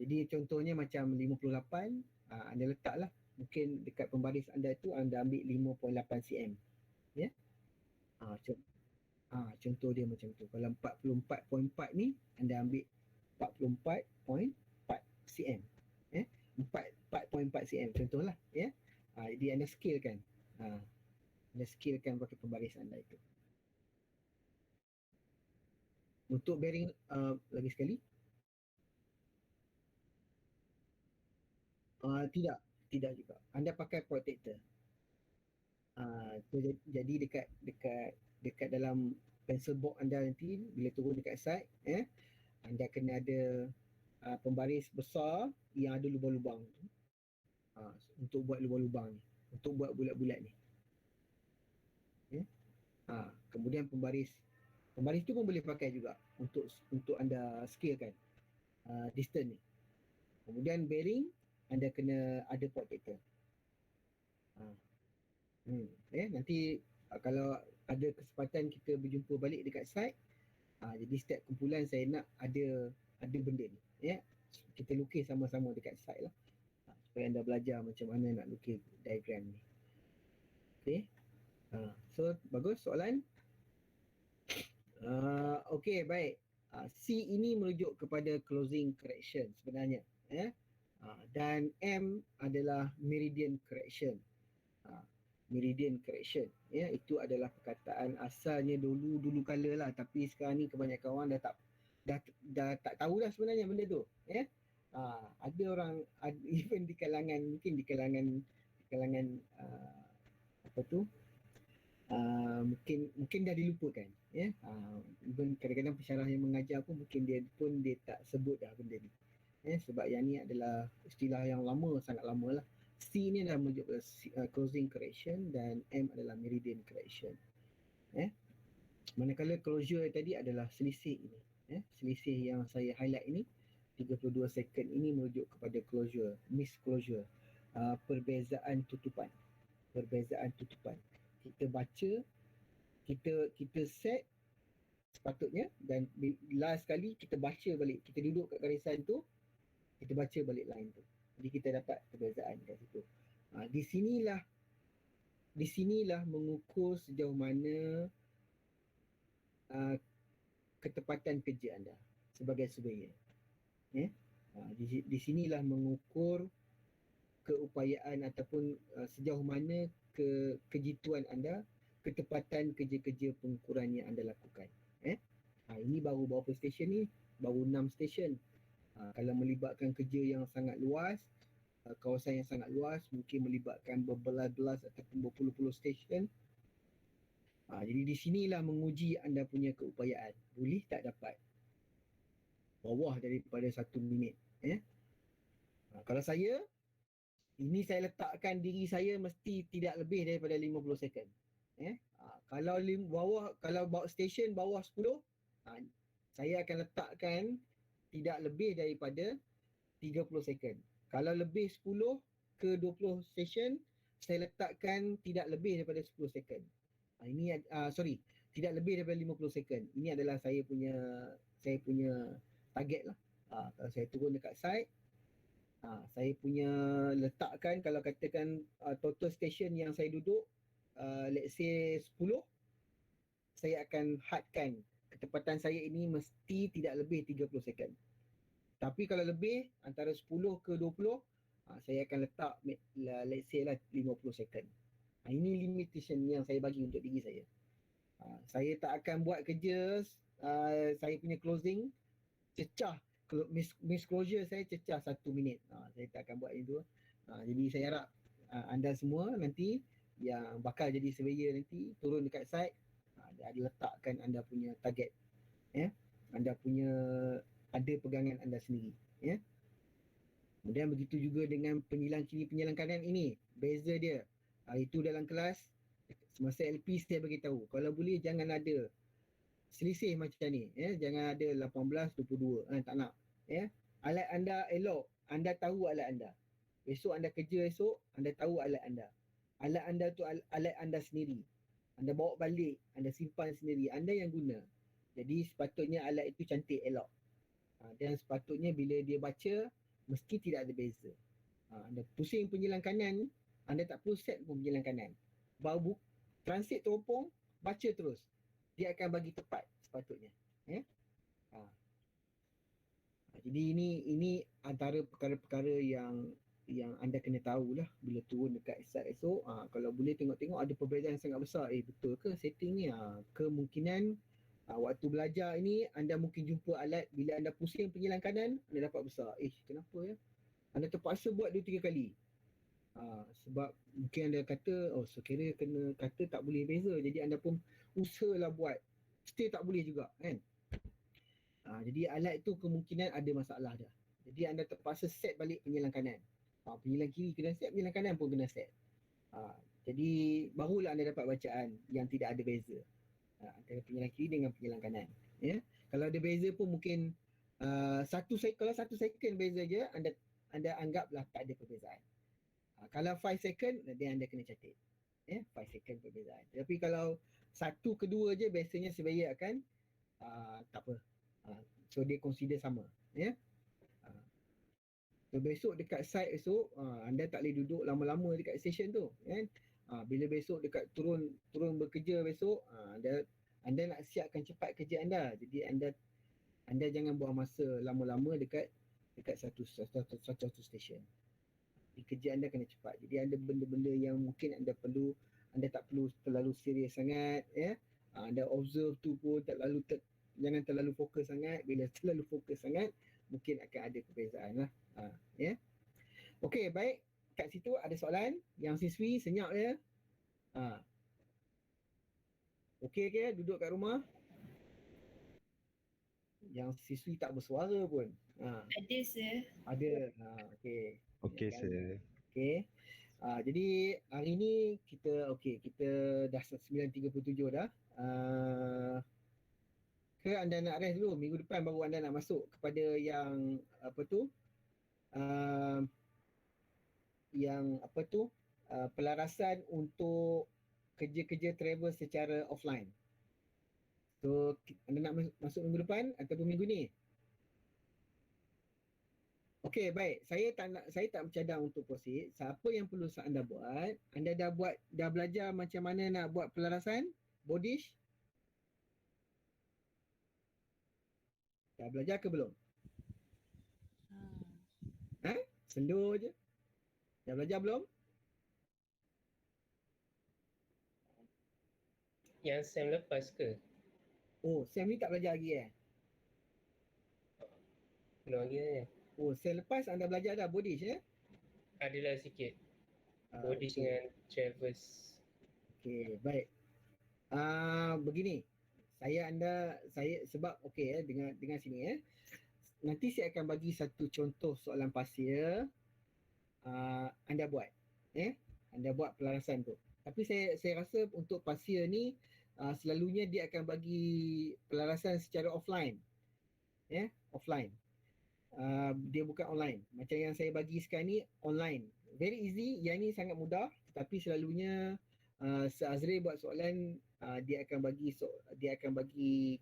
[SPEAKER 1] Jadi contohnya macam 58, anda letaklah mungkin dekat pembaris anda tu anda ambil 5.8 cm. Ya. Contoh dia macam tu. Kalau 44.4 ni anda ambil 44.4 cm. 4.4 cm contohlah, ya. Jadi anda scalekan. Anda scalekan pakai pembaris anda itu. Untuk bearing lagi sekali. Tidak juga. Anda pakai protector. Jadi dekat dalam pencil box anda nanti bila turun dekat side, anda kena ada pembaris besar yang ada lubang-lubang tu. Untuk buat lubang-lubang ni, untuk buat bulat-bulat ni. Kemudian pembaris tu pun boleh pakai juga untuk anda scalekan distance ni. Kemudian bearing anda kena ada protector. Nanti kalau ada kesempatan kita berjumpa balik dekat site, jadi setiap kumpulan saya nak ada benda ni, ya. Kita lukis sama-sama dekat site lah, supaya anda belajar macam mana nak lukis diagram ni. Okey. So bagus soalan. Okey, baik. C ini merujuk kepada closing correction sebenarnya, ya. Dan M adalah meridian correction. Meridian correction, ya, itu adalah perkataan asalnya dulu kala lah, tapi sekarang ni kebanyakan orang dah tak tahu dah sebenarnya benda tu, ya. Ada orang even di kalangan apa tu, mungkin dah dilupakan, ya. Even kadang-kadang pensyarah yang mengajar pun mungkin dia tak sebut dah benda ni, ya, sebab yang ni adalah istilah yang lama, sangat lama lah. C ni adalah merujuk closing correction dan M adalah meridian correction. Manakala closure tadi adalah selisih ini. Selisih yang saya highlight ini 32 second ini merujuk kepada closure, miss closure, perbezaan tutupan. Kita baca, kita set sepatutnya, dan last kali kita baca balik, kita duduk kat garisan tu, kita baca balik line tu. Jadi kita dapat perbezaan kat situ. Di sinilah mengukur sejauh mana ketepatan kerja anda sebagai surveyor. Di sinilah mengukur keupayaan ataupun sejauh mana kejituan anda, ketepatan kerja-kerja pengukuran yang anda lakukan. Ini baru berapa stesen ni? Baru 6 stesen. Kalau melibatkan kerja yang sangat luas, kawasan yang sangat luas, mungkin melibatkan berbelas-belas ataupun berpuluh-puluh stesen. Jadi di sinilah menguji anda punya keupayaan. Boleh tak dapat bawah daripada 1 minit. Kalau saya, ini saya letakkan diri saya mesti tidak lebih daripada 50 second. Kalau bawa stesen bawah 10, saya akan letakkan tidak lebih daripada 30 second. Kalau lebih 10 ke 20 stesen, saya letakkan tidak lebih daripada 10 second. Tidak lebih daripada 50 second. Ini adalah saya punya target lah. Kalau saya turun dekat site, saya punya letakkan, kalau katakan total station yang saya duduk, let's say 10, saya akan hadkan ketepatan saya ini mesti tidak lebih 30 second. Tapi kalau lebih antara 10 ke 20, saya akan letak let's say lah 50 second. Ini limitation yang saya bagi untuk diri saya. Saya tak akan buat kerja saya punya closing cecah, miss closure saya cecah 1 minit. Saya tak akan buat itu. Jadi saya harap anda semua nanti yang bakal jadi surveyor nanti turun dekat site, ada letakkan anda punya target, anda punya ada pegangan anda sendiri, Kemudian begitu juga dengan penyilang kiri penyilang kanan ini, beza dia. Itu dalam kelas semasa LP saya bagi tahu, kalau boleh jangan ada selisih macam ni, jangan ada 18-22, tak nak, Alat anda elok, anda tahu alat anda. Esok anda kerja anda tahu alat anda. Alat anda tu alat anda sendiri. Anda bawa balik, anda simpan sendiri, anda yang guna. Jadi sepatutnya alat itu cantik, elok. Dan sepatutnya bila dia baca, mesti tidak ada beza. Anda pusing penjilang kanan, anda tak perlu set pun penjilang kanan. Baru transit teropong, baca terus. Dia akan bagi tepat sepatutnya. Ha. Jadi ini antara perkara-perkara yang anda kena tahulah bila turun dekat site esok. Kalau boleh tengok-tengok ada perbezaan yang sangat besar. Betul ke setting ni? Kemungkinan waktu belajar ini anda mungkin jumpa alat bila anda pusing penjilang kanan, anda dapat besar. Kenapa ya? Anda terpaksa buat 2-3 kali. Sebab mungkin anda kata, sekira kena kata tak boleh beza. Jadi anda pun usahalah buat. Still tak boleh juga kan? Jadi alat tu kemungkinan ada masalah dah. Jadi anda terpaksa set balik penjilang kanan. Penjilang kiri kena set, penjilang kanan pun kena set. Jadi barulah anda dapat bacaan yang tidak ada beza antara penjilang kiri dengan penjilang kanan. Kalau ada beza pun mungkin kalau 1 second beza je, anda anggaplah tak ada perbezaan. Kalau 5 second, then anda kena catat. 5 second perbezaan. Tapi kalau 1 ke 2 je, biasanya surveyor akan tak apa. So dia consider sama. So besok dekat site esok, anda tak boleh duduk lama-lama dekat station tu. Bila besok dekat turun bekerja besok, anda nak siapkan cepat kerja anda. Jadi anda jangan buang masa lama-lama dekat satu station. Kerja anda kena cepat. Jadi ada benda-benda yang mungkin anda tak perlu terlalu serius sangat. Anda observe tu pun jangan terlalu fokus sangat. Bila terlalu fokus sangat, mungkin akan ada perbezaan lah. Okey, baik. Kat situ ada soalan. Yang siswi senyap ya. Okey ke duduk kat rumah? Yang siswi tak bersuara pun.
[SPEAKER 4] Ada sir.
[SPEAKER 1] Ada. Okey.
[SPEAKER 3] Okey, sir.
[SPEAKER 1] Okey. Jadi hari ni kita dah 9.37 dah. Ke anda nak rest dulu? Minggu depan baru anda nak masuk kepada yang pelarasan untuk kerja-kerja travel secara offline. So anda nak masuk minggu depan ataupun minggu ni? Okey, baik. Saya tak bercadang untuk proceed. Apa yang perlu anda buat? Anda dah belajar macam mana nak buat pelarasan Bodish? Dah belajar ke belum? Sendu je. Dah belajar belum?
[SPEAKER 2] Yang sem lepas ke?
[SPEAKER 1] Sem ni tak belajar lagi
[SPEAKER 2] Belum lagi ya.
[SPEAKER 1] Sem lepas anda belajar dah Bodish
[SPEAKER 2] Adalah sikit. Body dengan Traverse.
[SPEAKER 1] Okey, baik. Begini. Saya sebab dengan sini nanti saya akan bagi satu contoh soalan pasir. Anda buat. Anda buat pelarasan tu. Tapi saya rasa untuk pasir ni selalunya dia akan bagi pelarasan secara offline. Offline. Dia bukan online. Macam yang saya bagi sekarang ni online. Very easy. Yang ni sangat mudah. Tetapi selalunya Azri buat soalan, dia akan bagi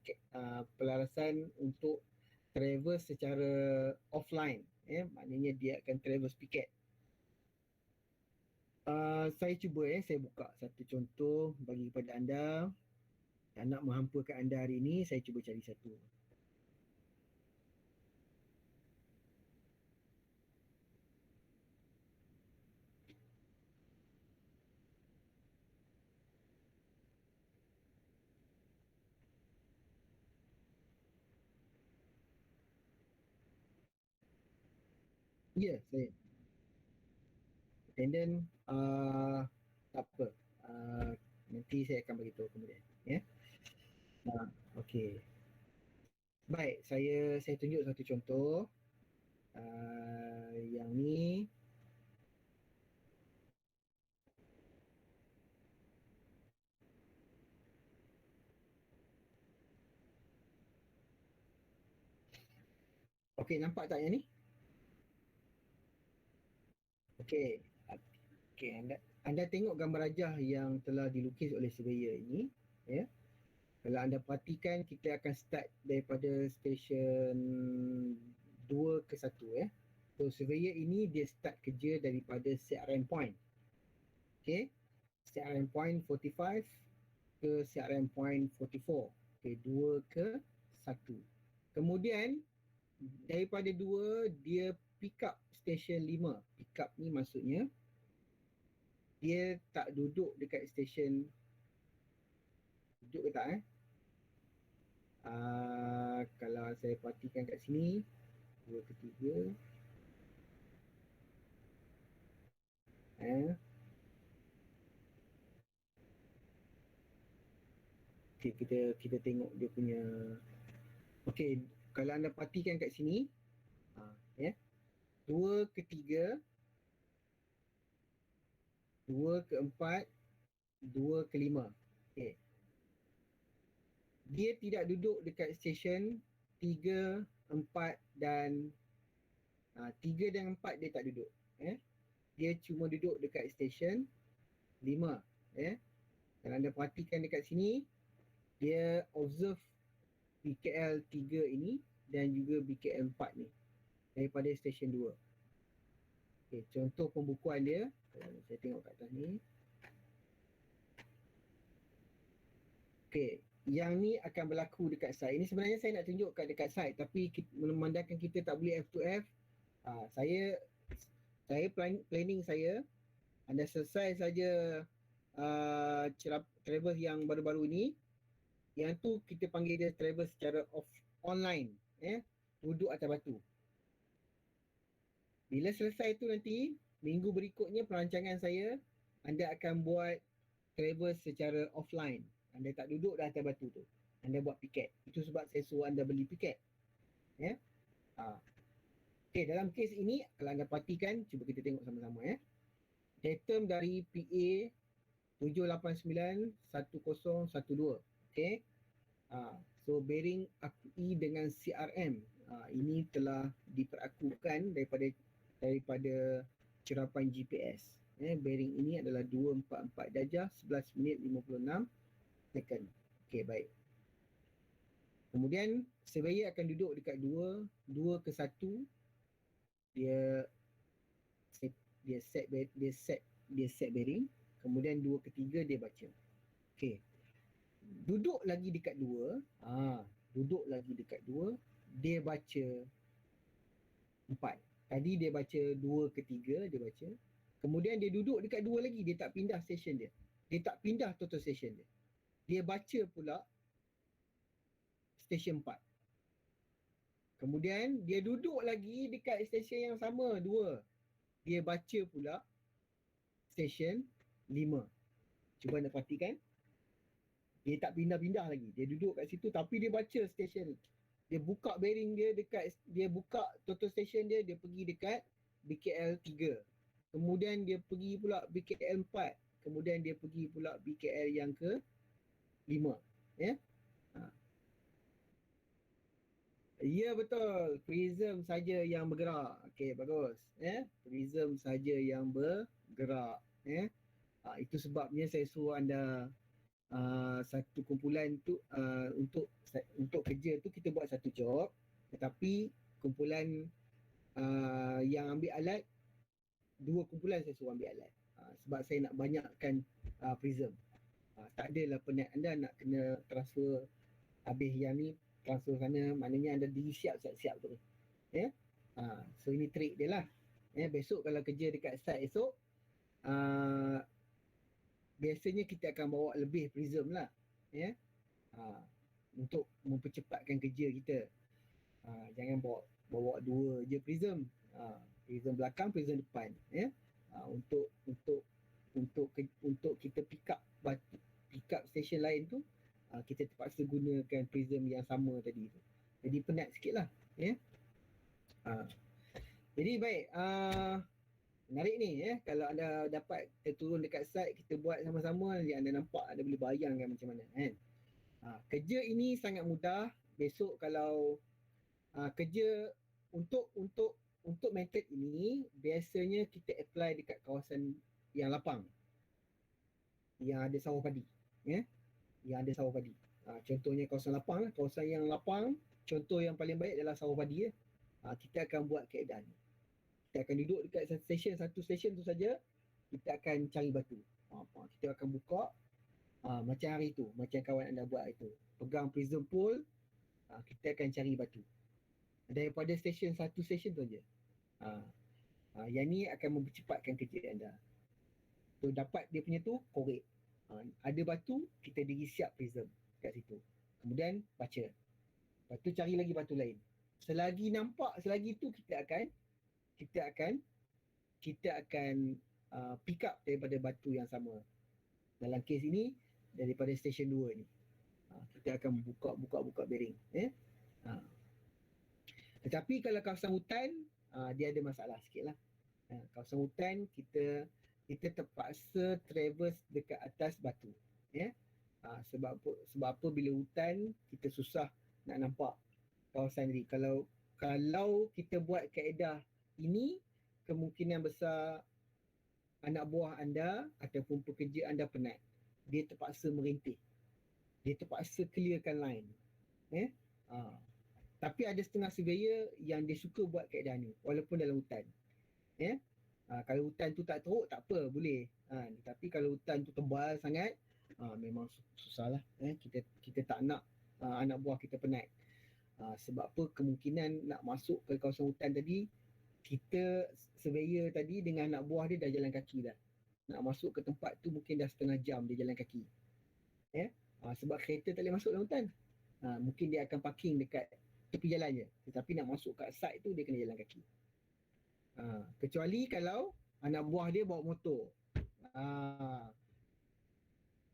[SPEAKER 1] pelarasan untuk travel secara offline. Maknanya dia akan travel piket. Saya cuba saya buka satu contoh bagi kepada anda. Tak nak menghampakan anda hari ini, saya cuba cari satu. Ya, saya. And then tak apa. Nanti saya akan beritahu kemudian. Okey. Baik, saya tunjuk satu contoh. Yang ni okey, nampak tak yang ni? Okey. Okey, anda tengok gambar rajah yang telah dilukis oleh surveyor ini, Kalau anda perhatikan, kita akan start daripada stesen 2 ke 1, So surveyor ini dia start kerja daripada CRM point. Okay, CRM point 45 ke CRM point 44. Okay, 2 ke 1. Kemudian daripada 2 dia pick up station 5. Pick up ni maksudnya dia tak duduk dekat station, duduk ke tak kalau saya perhatikan kat sini 2 ke 3 okay, kita tengok dia punya. Okay, kalau anda perhatikan kat sini 2 ke 3, 2 ke 4, 2 ke 5. Okay. Dia tidak duduk dekat stesen 3, 4 dan 3 dan 4 dia tak duduk. Dia cuma duduk dekat stesen 5. Kalau anda perhatikan dekat sini, dia observe BKL 3 ini dan juga BKL 4 ni daripada stesen 2. Okay, contoh pembukuan dia, saya tengok kat atas ni. Okay, yang ni akan berlaku dekat site. Ini sebenarnya saya nak tunjukkan dekat site, tapi memandangkan kita tak boleh F2F, saya planning saya, anda selesai saja travel yang baru-baru ini, yang tu kita panggil dia travel secara online, duduk atas batu. Bila selesai tu nanti, minggu berikutnya perancangan saya, anda akan buat travel secara offline. Anda tak duduk dah atas batu tu, anda buat piket. Itu sebab saya suruh anda beli piket. Okay, dalam kes ini, kalau anda perhatikan, cuba kita tengok sama-sama. Datum dari PA 7891012. Okay. So bearing akui dengan CRM ini telah diperakukan daripada cerapan GPS. Bearing ini adalah 244 darjah 11 minit 56 second. Okay, baik. Kemudian surveyor akan duduk dekat 2 ke 1. Dia set bearing. Kemudian 2 ke 3 dia baca. Okay. Duduk lagi dekat 2, dia baca 4. Tadi dia baca 2 ke 3 dia baca. Kemudian dia duduk dekat 2 lagi, dia tak pindah station dia. Dia tak pindah total station dia. Dia baca pula station 4. Kemudian dia duduk lagi dekat stesen yang sama 2. Dia baca pula stesen 5. Cuba anda perhatikan. Dia tak pindah-pindah lagi. Dia duduk kat situ tapi dia baca stesen. Dia buka bearing dia dia buka total station dia pergi dekat BKL 3. Kemudian dia pergi pula BKL 4. Kemudian dia pergi pula BKL yang ke 5. Ya, betul. Prism saja yang bergerak. Okey, bagus. Prism saja yang bergerak. Itu sebabnya saya suruh anda satu kumpulan tu untuk kerja tu kita buat satu job, tetapi kumpulan yang ambil alat, 2 kumpulan saya suruh ambil alat. Sebab saya nak banyakkan prism. Tak adalah penat anda nak kena transfer habis yang ni transfer sana, maknanya anda diri siap-siap tu. So ini trik dia lah. Besok kalau kerja dekat site esok, biasanya kita akan bawa lebih prism lah. Untuk mempercepatkan kerja kita. Jangan bawa 2 je prism. Prism belakang, prism depan. Untuk kita pick up station lain tu, kita terpaksa gunakan prism yang sama tadi tu. Jadi penat sikit lah. Jadi baik, menarik ni. Kalau anda dapat turun dekat site, kita buat sama-sama, anda nampak, anda boleh bayangkan macam mana kan. Kerja ini sangat mudah. Besok kalau kerja untuk method ini, biasanya kita apply dekat kawasan yang lapang, yang ada sawah padi. Yang ada sawah padi. Contohnya kawasan lapang. Kawasan yang lapang, contoh yang paling baik adalah sawah padi. Kita akan buat keadaan. Kita akan duduk dekat satu stesen tu saja, kita akan cari batu. Kita akan buka macam hari tu, macam kawan anda buat itu. Pegang prism pole, kita akan cari batu. Daripada satu stesen tu saja. Yang ni akan mempercepatkan kerja anda. So dapat dia punya tu, korek. Ada batu, kita diri siap prism kat situ. Kemudian baca. Lepas tu cari lagi batu lain. Selagi nampak, selagi tu kita akan pick up daripada batu yang sama. Dalam kes ini daripada stesen 2 ni. Kita akan buka bearing. Tetapi kalau kawasan hutan, dia ada masalah sikit lah. Kawasan hutan kita terpaksa traverse dekat atas batu. Sebab apa bila hutan kita susah nak nampak kawasan ni. Kalau kita buat kaedah ini, kemungkinan besar anak buah anda ataupun pekerja anda penat. Dia terpaksa merintih. Dia terpaksa clearkan line. Tapi ada setengah surveyor yang dia suka buat kaedah ni walaupun dalam hutan. Kalau hutan tu tak teruk, tak apa, boleh. Tapi kalau hutan tu tebal sangat, memang susah lah. Kita tak nak anak buah kita penat. Sebab apa, kemungkinan nak masuk ke kawasan hutan tadi, kita surveyor tadi dengan anak buah dia dah jalan kaki dah. Nak masuk ke tempat tu mungkin dah setengah jam dia jalan kaki. Sebab kereta tak boleh masuk dalam hutan. Mungkin dia akan parking dekat tepi jalan je. Tetapi nak masuk kat site tu dia kena jalan kaki. Kecuali kalau anak buah dia bawa motor.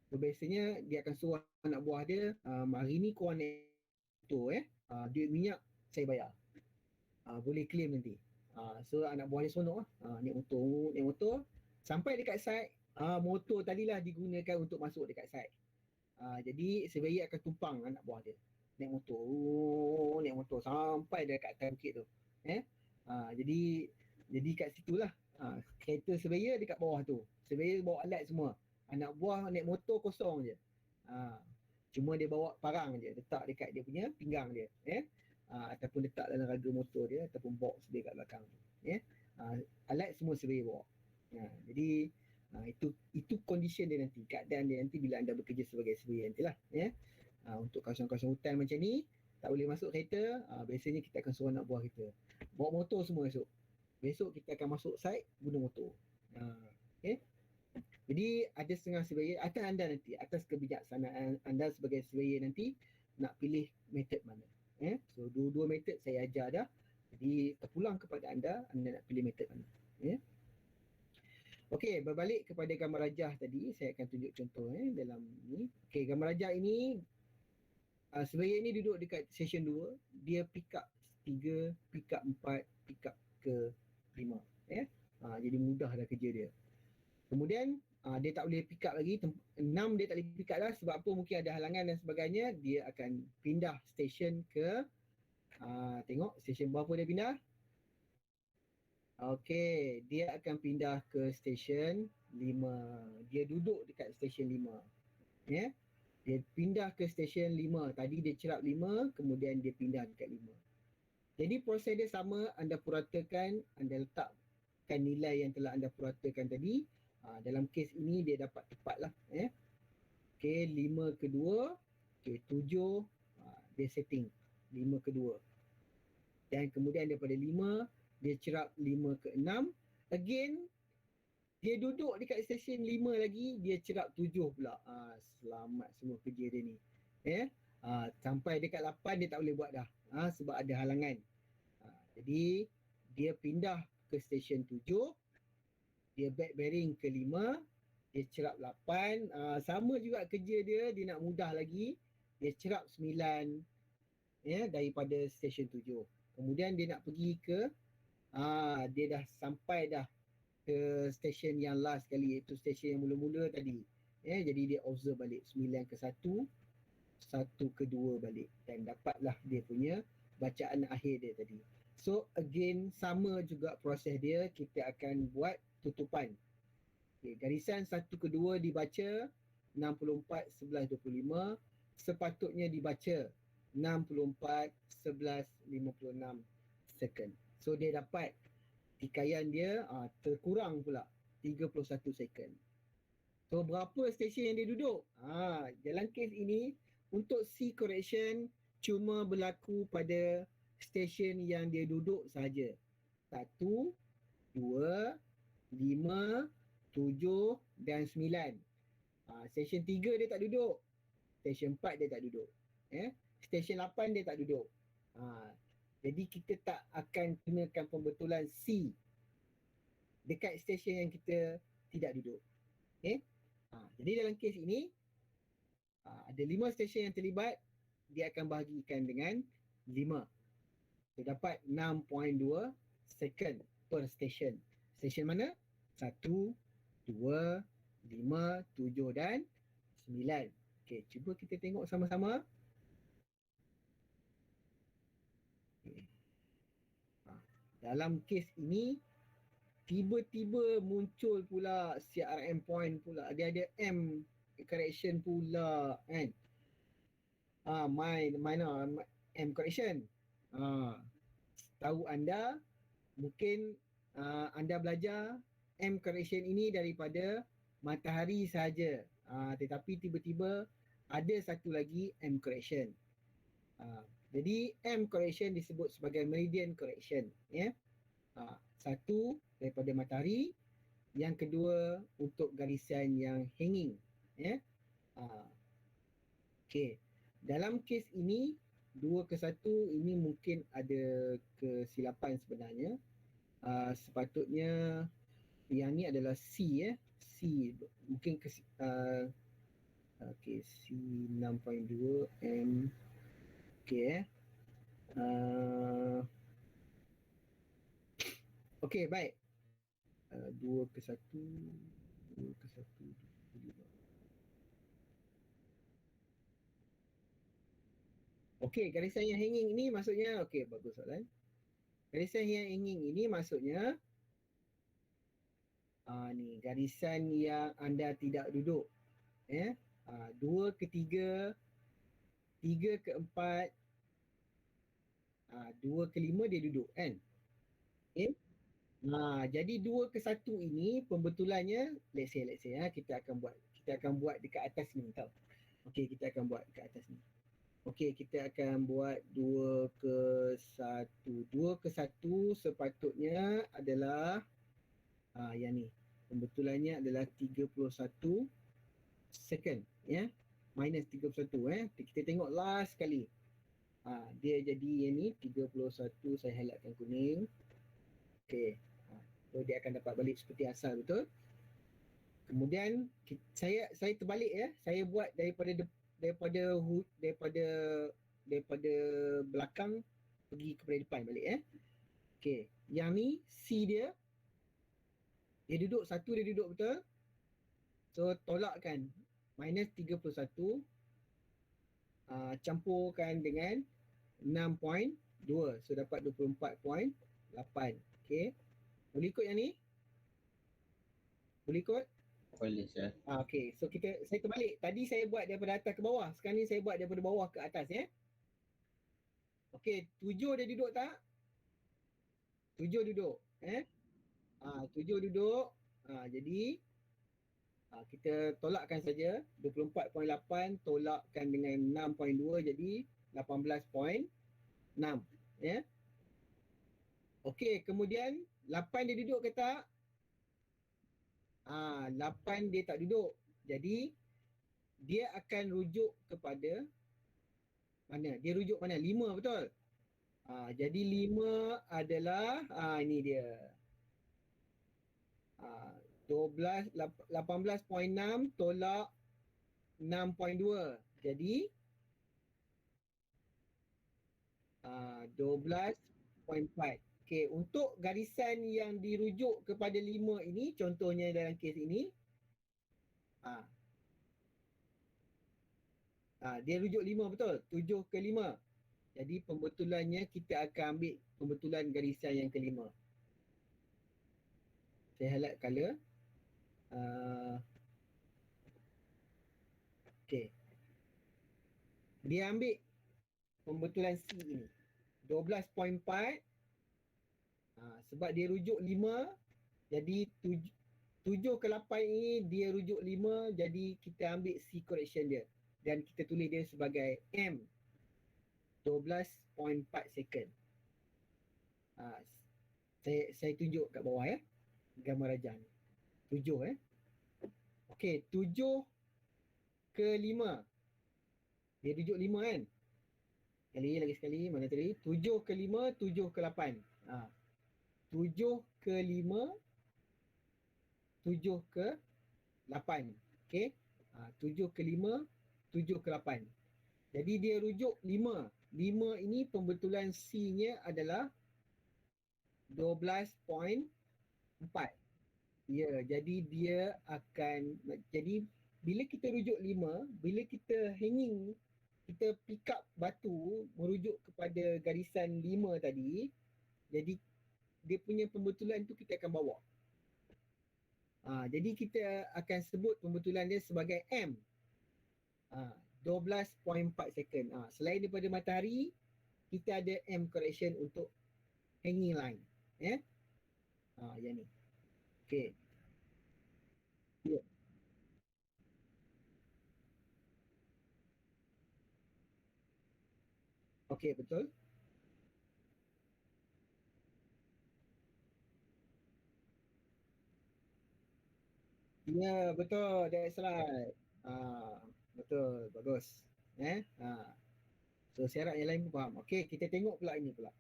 [SPEAKER 1] So biasanya dia akan suruh anak buah dia, hari ni korang naik motor, duit minyak saya bayar. Boleh claim nanti. So anak buah dia seronok lah. Naik motor. Sampai dekat site, motor tadilah digunakan untuk masuk dekat site. Jadi surveyor akan tumpang anak buah dia. Naik motor sampai dekat atas bukit tu. Jadi kat situlah kereta surveyor dekat bawah tu. Surveyor bawa alat semua. Anak buah naik motor kosong je. Cuma dia bawa parang je, letak dekat dia punya pinggang dia. Ataupun letak dalam raga motor dia ataupun box dia kat belakang. Alat semua surveyor bawa. Jadi itu condition dia nanti, keadaan dia nanti bila anda bekerja sebagai surveyor nantilah. Untuk kawasan-kawasan hutan macam ni, tak boleh masuk kereta, biasanya kita akan suruh anak buah kita bawa motor semua esok. Besok kita akan masuk site guna motor. Jadi ada setengah surveyor, atas anda nanti, atas kebijaksanaan anda sebagai surveyor nanti nak pilih method mana. So dua-dua method saya ajar dah. Jadi terpulang kepada anda nak pilih method mana. Okey, berbalik kepada gambar rajah tadi, saya akan tunjuk contoh dalam ni. Okey, gambar rajah ini surveyor ni duduk dekat session 2, dia pick up 3, pick up 4, pick up ke 5. Jadi mudah dah kerja dia. Kemudian dia tak boleh pick up lagi, 6 dia tak boleh pick up lah sebab apa, mungkin ada halangan dan sebagainya. Dia akan pindah stesen ke tengok stesen berapa dia pindah. Okey, dia akan pindah ke stesen 5. Dia duduk dekat stesen 5. Dia pindah ke stesen 5. Tadi dia cerap 5, kemudian dia pindah dekat 5. Jadi proses dia sama, anda puratakan, anda letakkan nilai yang telah anda puratakan tadi. Dalam kes ini dia dapat tepat lah. Okey, 5 ke 2. Okey, 7. Dia setting 5 ke 2. Dan kemudian daripada 5, dia cerap 5 ke 6. Again, dia duduk dekat stesen 5 lagi, dia cerap 7 pula. Selamat semua kerja dia ni. Sampai dekat 8 dia tak boleh buat dah. Sebab ada halangan. Jadi, dia pindah ke stesen 7. Dia back bearing ke 5. Dia cerap 8. Sama juga kerja dia nak mudah lagi. Dia cerap 9 daripada stesen 7. Kemudian dia nak pergi ke dia dah sampai dah ke stesen yang last kali, iaitu stesen yang mula-mula tadi. Jadi dia observe balik 9 ke 1, 1 ke 2 balik dan dapatlah dia punya bacaan akhir dia tadi. So again sama juga proses dia, kita akan buat tutupan. Okay, garisan 1 ke 2 dibaca 64, 11, 25. Sepatutnya dibaca 64, 11, 56 second. So dia dapat Tikaian dia terkurang pula 31 second. So berapa stesen yang dia duduk? Dalam kes ini untuk C correction cuma berlaku pada stesen yang dia duduk saja. 1, 2, 5, 7 dan 9. Stesen 3 dia tak duduk. Stesen 4 dia tak duduk. Stesen 8 dia tak duduk. Jadi kita tak akan gunakan pembetulan C dekat stesen yang kita tidak duduk. Jadi dalam kes ini ada 5 stesen yang terlibat, dia akan bahagikan dengan 5. So dapat 6.2 second per stesen. Stesen mana? 1, 2, 5, 7 dan 9. Okey, cuba kita tengok sama-sama. Dalam kes ini tiba-tiba muncul pula CRM point pula. Dia ada M correction pula kan. Mana M correction. Tahu anda mungkin anda belajar M correction ini daripada matahari saja. Tetapi tiba-tiba ada satu lagi M correction. Jadi M correction disebut sebagai meridian correction, ya. Satu daripada matahari, yang kedua untuk garisan yang hanging, ya. Okey. Dalam kes ini 2:1 ini mungkin ada kesilapan sebenarnya. Sepatutnya yang ni adalah C, ya. C mungkin okey, C 6.2 M. Okey, okey, baik. 2:1, 2:1, 25. Okey, garisan yang hanging ini maksudnya, okey, bagus soalan. Garisan yang hanging ini maksudnya ni garisan yang anda tidak duduk, ya. 2 ke 3, 3 ke 4, 2 ke 5 dia duduk kan. Okay. Jadi 2 ke 1 ini pembetulannya let's say kita akan buat dekat atas ni tau. Okey, kita akan buat dekat atas ni. Okey, kita akan buat 2 ke 1. 2 ke 1 sepatutnya adalah yang ni. Pembetulannya adalah 31 second, ya. Minus 31, kita tengok last sekali. Dia jadi yang ni 31, saya highlightkan kuning. Okey. So dia akan dapat balik seperti asal, betul? Kemudian saya terbalik, ya. Saya buat daripada belakang pergi kepada depan balik, ya. Okey, yang ni C dia duduk satu, dia duduk betul. So tolakkan minus 31, campurkan dengan 6.2, so dapat 24.8. Okey, boleh ikut yang ni? Boleh ikut?
[SPEAKER 3] Boleh, sir.
[SPEAKER 1] Okey, so saya terbalik. Tadi saya buat daripada atas ke bawah, sekarang ni saya buat daripada bawah ke atas, ya. Okey, 7 dia duduk tak? 7 duduk, 7 duduk. Jadi kita tolakkan saja 24.8 tolakkan dengan 6.2 jadi 18.6, ya. Okey, kemudian 8 dia duduk ke tak? 8 dia tak duduk. Jadi dia akan rujuk kepada mana? Dia rujuk mana? 5, betul? Jadi 5 adalah ini dia. 18.6 tolak 6.2. Jadi 12.4. Okey, untuk garisan yang dirujuk kepada 5 ini, contohnya dalam kes ini, dia rujuk 5, betul? 7 ke 5. Jadi pembetulannya kita akan ambil pembetulan garisan yang kelima. Saya highlight color. Okey. Dia ambil pembetulan C ini. 12.4 Sebab dia rujuk 5, jadi 7 ke 8 ini dia rujuk 5, jadi kita ambil C correction dia. Dan kita tulis dia sebagai M 12.4 second. Saya tunjuk kat bawah ya, gambar rajah ni. 7 Okey, 7 ke 5. Dia rujuk 5 kan? Lagi sekali, mana tadi? 7 ke 5, 7 ke 8. 7 ke 5, 7 ke 8. Okey? 7 ke 5, 7 ke 8. Jadi dia rujuk 5. 5 ini pembetulan C-nya adalah 12.4. Ya, jadi dia akan, jadi bila kita rujuk 5, bila kita hanging, kita pick up batu merujuk kepada garisan 5 tadi, jadi dia punya pembetulan tu kita akan bawa. Jadi kita akan sebut pembetulan dia sebagai M. 12.4 second. Selain daripada matahari, kita ada M correction untuk hanging line. Ya. Yang ni. Okey. Ya. Okey, betul. Ya, betul. That's right. Betul. Bagus. So, saya harap yang lain pun faham. Okey, kita tengok pula ini pula.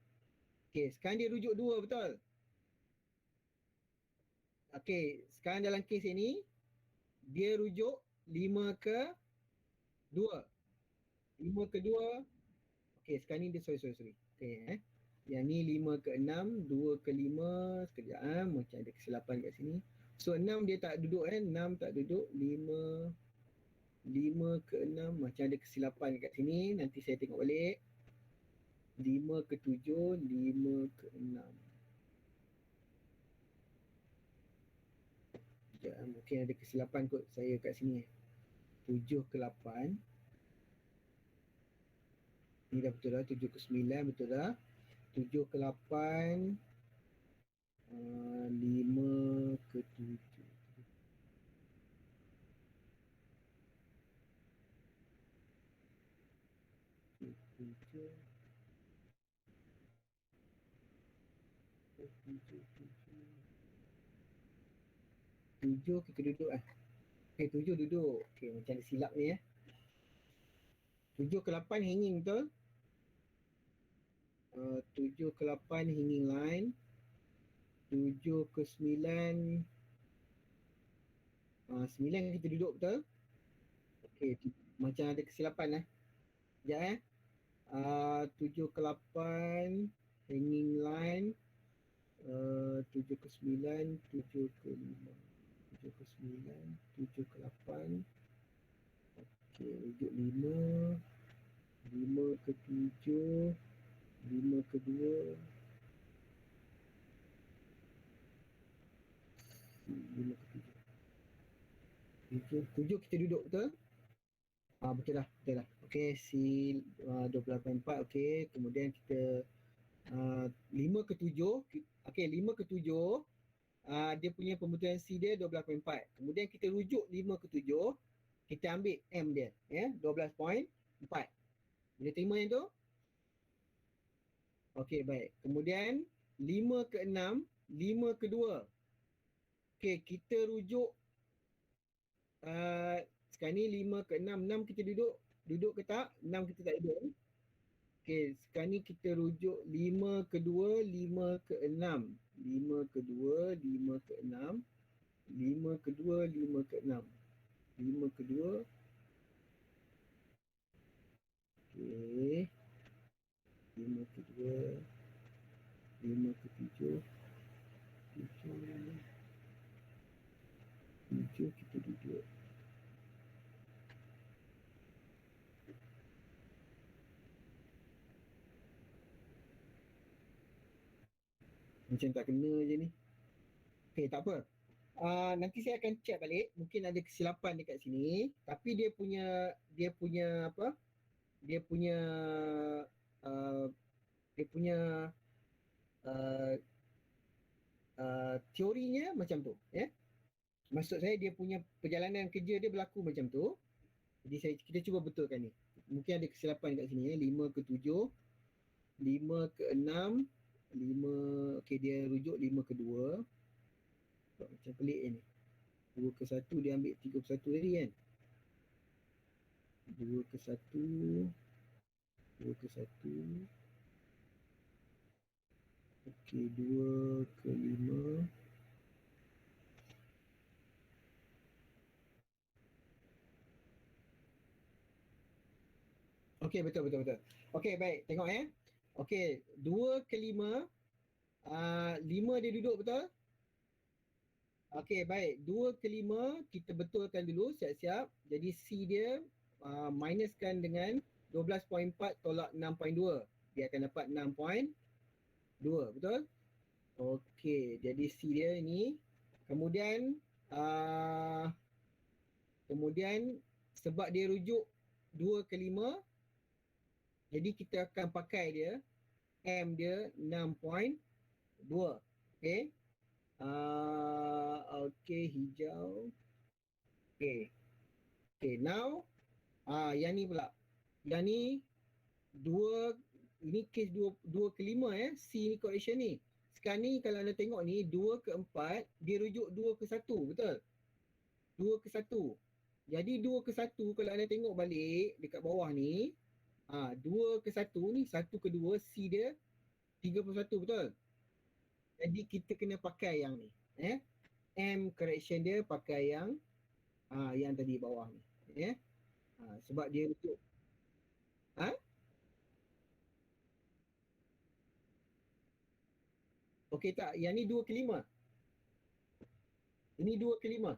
[SPEAKER 1] Okey, sekarang dia rujuk 2, betul? Okey, sekarang dalam kes ini, dia rujuk 5 ke 2. 5 ke 2. Okey, sekarang ni dia sorry. Okey, Yang ni 5 ke 6, 2 ke 5. Sekejap, macam ada kesilapan kat sini. So 6 dia tak duduk 6 tak duduk. 5 ke 6 macam ada kesilapan kat sini. Nanti saya tengok balik. 5 ke 7, 5 ke 6. Sekejap, mungkin ada kesilapan kot saya kat sini. 7 ke 8. Ni dah betul dah, 7 ke 9 betul dah. 7 ke 8, 5 ke 7. 7 kita duduk Okey, 7 duduk. Okey, macam ada silap ni 7 ke 8 hanging betul? 7 ke 8 hanging line. 7 ke 9, 9 kita duduk betul? Okey, macam ada kesilapan Sekejap 7 ke 8 hanging line. 7 ke 9, 7 ke 5. 7 ke 9, 7 ke 8. Okey, rujuk 5. 5 ke 7, 5 ke 2. 5 ke 7. 7 kita duduk betul? Betul dah. Okey, C 12.4. Okey, kemudian kita 5 ke 7. Okey, 5 ke 7. Dia punya pembetulan C dia 12.4. Kemudian kita rujuk 5 ke 7. Kita ambil M dia 12.4. Boleh terima yang tu? Okey, baik. Kemudian 5 ke 6, 5 ke 2. Okey, kita rujuk sekarang ni 5 ke 6. 6 kita duduk ke tak? 6 kita tak duduk. Okey, sekarang ni kita rujuk 5 ke 2, 5 ke 6. 5 ke 2, 5 ke 6. 5 ke 2, 5 ke 6. 5 ke 2. Okey. 5 ke 2. 5 ke 7. 7 kita duduk. Macam tak kena je ni. Okey, tak apa. Nanti saya akan check balik. Mungkin ada kesilapan dekat sini. Tapi dia punya apa? Dia punya teorinya macam tu, ya. Maksud saya dia punya perjalanan kerja dia berlaku macam tu. Jadi kita cuba betulkan ni. Mungkin ada kesilapan kat sini, ya. 5 ke 7, 5 ke 6, 5, okey dia rujuk 5 ke 2. Macam pelik ni. 2 ke 1 dia ambil 3 ke 1 tadi kan. 2 ke 1, 2 ke 1. Okey, 2 ke 5. Okey, betul. Okey, baik. Tengok ya. Okey, 2 ke 5. 5 dia duduk betul? Okey, baik. 2 ke 5 kita betulkan dulu siap-siap. Jadi C dia minuskan dengan 12.4 tolak 6.2. Dia akan dapat 6.2, betul? Okey, jadi C dia ini. Kemudian sebab dia rujuk 2 ke 5, jadi kita akan pakai dia M dia 6.2. Okey. Okey, hijau. Okey, now yang ni pula. Yang ni 2, ini kes 2 ke 5 ya. C ni correction ni. Sekarang ni kalau anda tengok ni 2 ke 4 dia rujuk 2 ke 1, betul? 2 ke 1. Jadi 2 ke 1 kalau anda tengok balik dekat bawah ni, 2 ke 1 ni 1 ke 2 C dia 31, betul? Jadi kita kena pakai yang ni, M correction dia pakai yang tadi bawah ni, sebab dia rujuk okey tak, yang ni 2 ke 5. Ini 2 ke 5.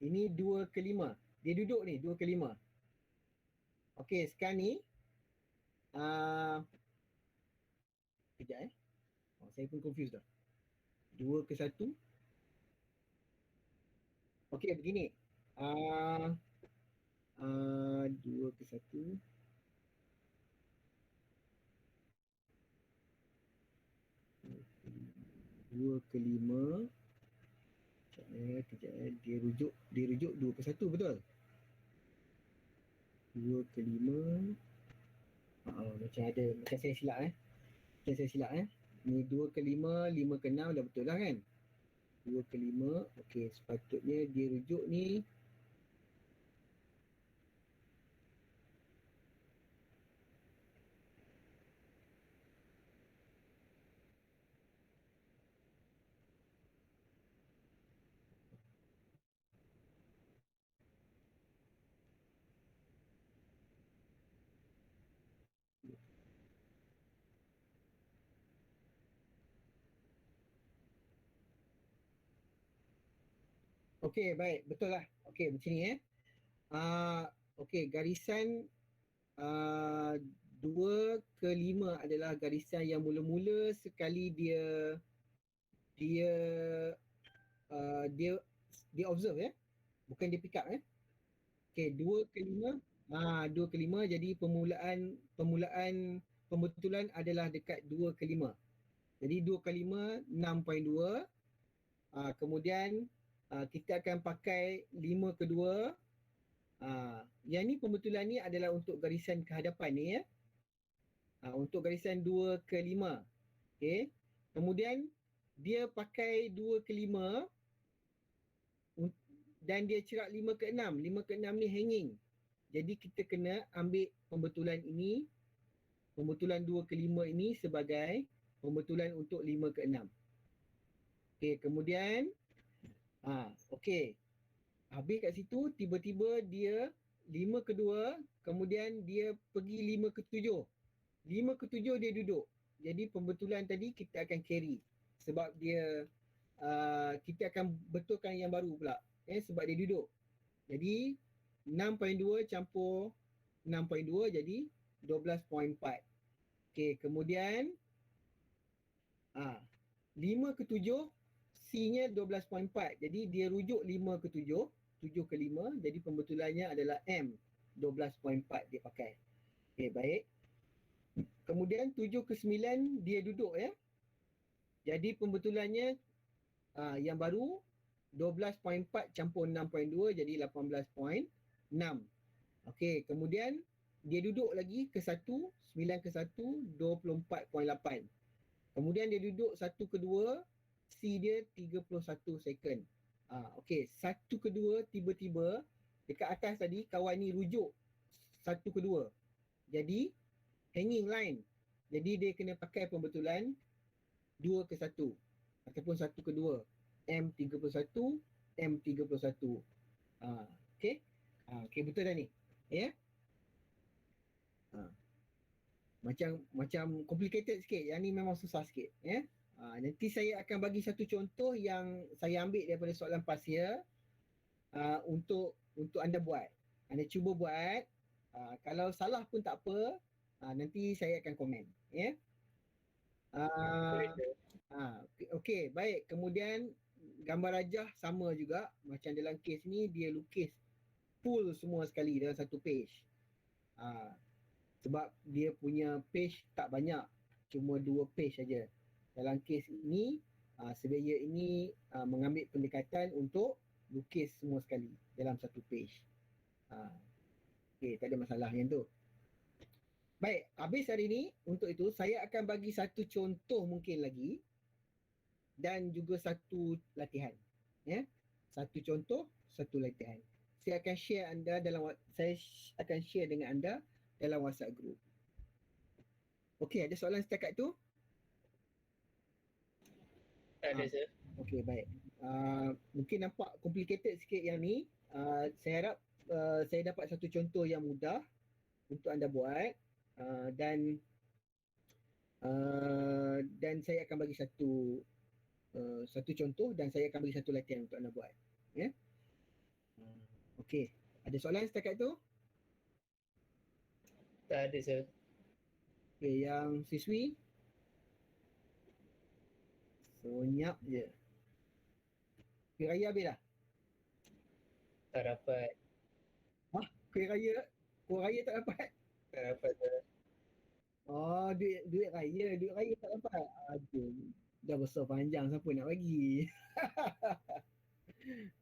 [SPEAKER 1] Ini 2 ke 5. Dia duduk ni 2 ke 5. Okey, sekarang ni kejap saya pun confused dah. 2 ke 1. Okey, begini. 2 ke 1. 2 ke 5. Kejap. Dia rujuk 2 ke 1, betul? 2 ke 5. Macam saya silap Ni 2 ke 5, 5 ke 6 dah betul lah kan? 2 ke 5. Okey, sepatutnya dia rujuk ni. Okey, baik. Betul lah. Okey, macam ni okey, garisan 2 ke 5 adalah garisan yang mula-mula sekali dia observe ya. Bukan dia pick up Okey, 2 ke 5. 2 ke 5 jadi pembetulan adalah dekat 2 ke 5. Jadi 2 ke 5 6.2. Kemudian kita akan pakai 5 ke 2. Yang ni pembetulan ni adalah untuk garisan kehadapan ni ya. Untuk garisan 2 ke 5. Okey. Kemudian dia pakai 2 ke 5 dan dia cerak 5 ke 6. 5 ke 6 ni hanging. Jadi kita kena ambil pembetulan ini, pembetulan 2 ke 5 ini sebagai pembetulan untuk 5 ke 6. Okey, kemudian okey. Habis kat situ tiba-tiba dia 5 ke 2, kemudian dia pergi 5 ke 7. 5 ke 7 dia duduk. Jadi pembetulan tadi kita akan carry sebab dia kita akan betulkan yang baru pula sebab dia duduk. Jadi 6.2 campur 6.2 jadi 12.4. Okey, kemudian 5 ke 7 C-nya 12.4. Jadi dia rujuk 5 ke 7, 7 ke 5. Jadi pembetulannya adalah M 12.4 dia pakai. Okey, baik. Kemudian 7 ke 9 dia duduk ya. Jadi pembetulannya yang baru 12.4 campur 6.2 jadi 18.6. Okey, kemudian dia duduk lagi ke 1, 9 ke 1, 24.8. Kemudian dia duduk 1 ke 2, C dia 31 second. Okey, 1 ke 2 tiba-tiba dekat atas tadi kawan ni rujuk 1 ke 2. Jadi hanging line. Jadi dia kena pakai pembetulan 2 ke 1 ataupun 1 ke 2. M31, M31. Okey. Okey, betul dah ni. Ya. Macam complicated sikit. Yang ni memang susah sikit, ya. Nanti saya akan bagi satu contoh yang saya ambil daripada soalan pasir untuk anda buat. Anda cuba buat. Kalau salah pun tak apa. Nanti saya akan komen, ya. Okey, baik. Kemudian gambar rajah sama juga. Macam dalam kes ni dia lukis full semua sekali dalam satu page. Sebab dia punya page tak banyak, cuma 2 page saja. Dalam kes ini, surveyor ini mengambil pendekatan untuk lukis semua sekali dalam satu page. Okey, tak ada masalah yang tu. Baik, habis hari ini untuk itu saya akan bagi satu contoh mungkin lagi dan juga satu latihan. Ya. Satu contoh, satu latihan. Saya akan share dengan anda dalam WhatsApp group. Okey, ada soalan setakat tu?
[SPEAKER 2] Ada sir.
[SPEAKER 1] Okey, baik. Mungkin nampak complicated sikit yang ni. Saya harap saya dapat satu contoh yang mudah untuk anda buat dan saya akan bagi satu contoh dan saya akan bagi satu latihan untuk anda buat. Ya. Okey, ada soalan setakat tu?
[SPEAKER 2] Tak ada sir.
[SPEAKER 1] Okey, yang siswi? Senyap je. Kuih raya habis dah?
[SPEAKER 2] Tak dapat.
[SPEAKER 1] Kuih raya tak dapat?
[SPEAKER 2] Tak dapat sir.
[SPEAKER 1] Oh, duit raya tak dapat. Aduh, dah besar panjang siapa nak bagi.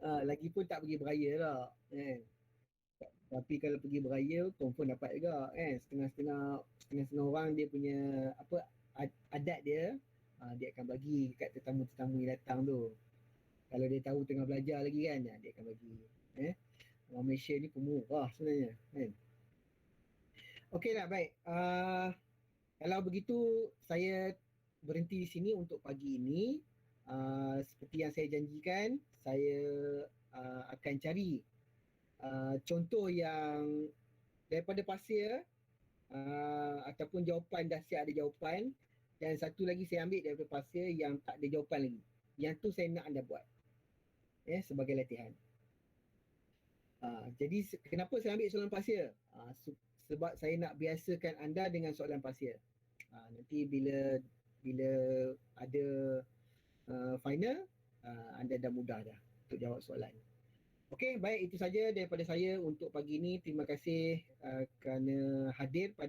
[SPEAKER 1] Lagipun tak pergi beraya lah. Tapi kalau pergi beraya confirm dapat juga kan. Setengah orang dia punya adat dia dia akan bagi kat tetamu-tetamu yang datang tu. Kalau dia tahu tengah belajar lagi kan, dia akan bagi. Orang Malaysia ni pemurah sebenarnya kan. Okeylah, baik. Kalau begitu saya berhenti di sini untuk pagi ini. Seperti yang saya janjikan, saya akan cari contoh yang daripada pasir ataupun jawapan dah siap ada jawapan, dan satu lagi saya ambil daripada pasir yang tak ada jawapan lagi. Yang tu saya nak anda buat sebagai latihan. Jadi kenapa saya ambil soalan pasir? Sebab saya nak biasakan anda dengan soalan pasir. Nanti bila ada final, anda dah mudah dah untuk jawab soalan. Okey, baik, itu saja daripada saya untuk pagi ini. Terima kasih kerana hadir pada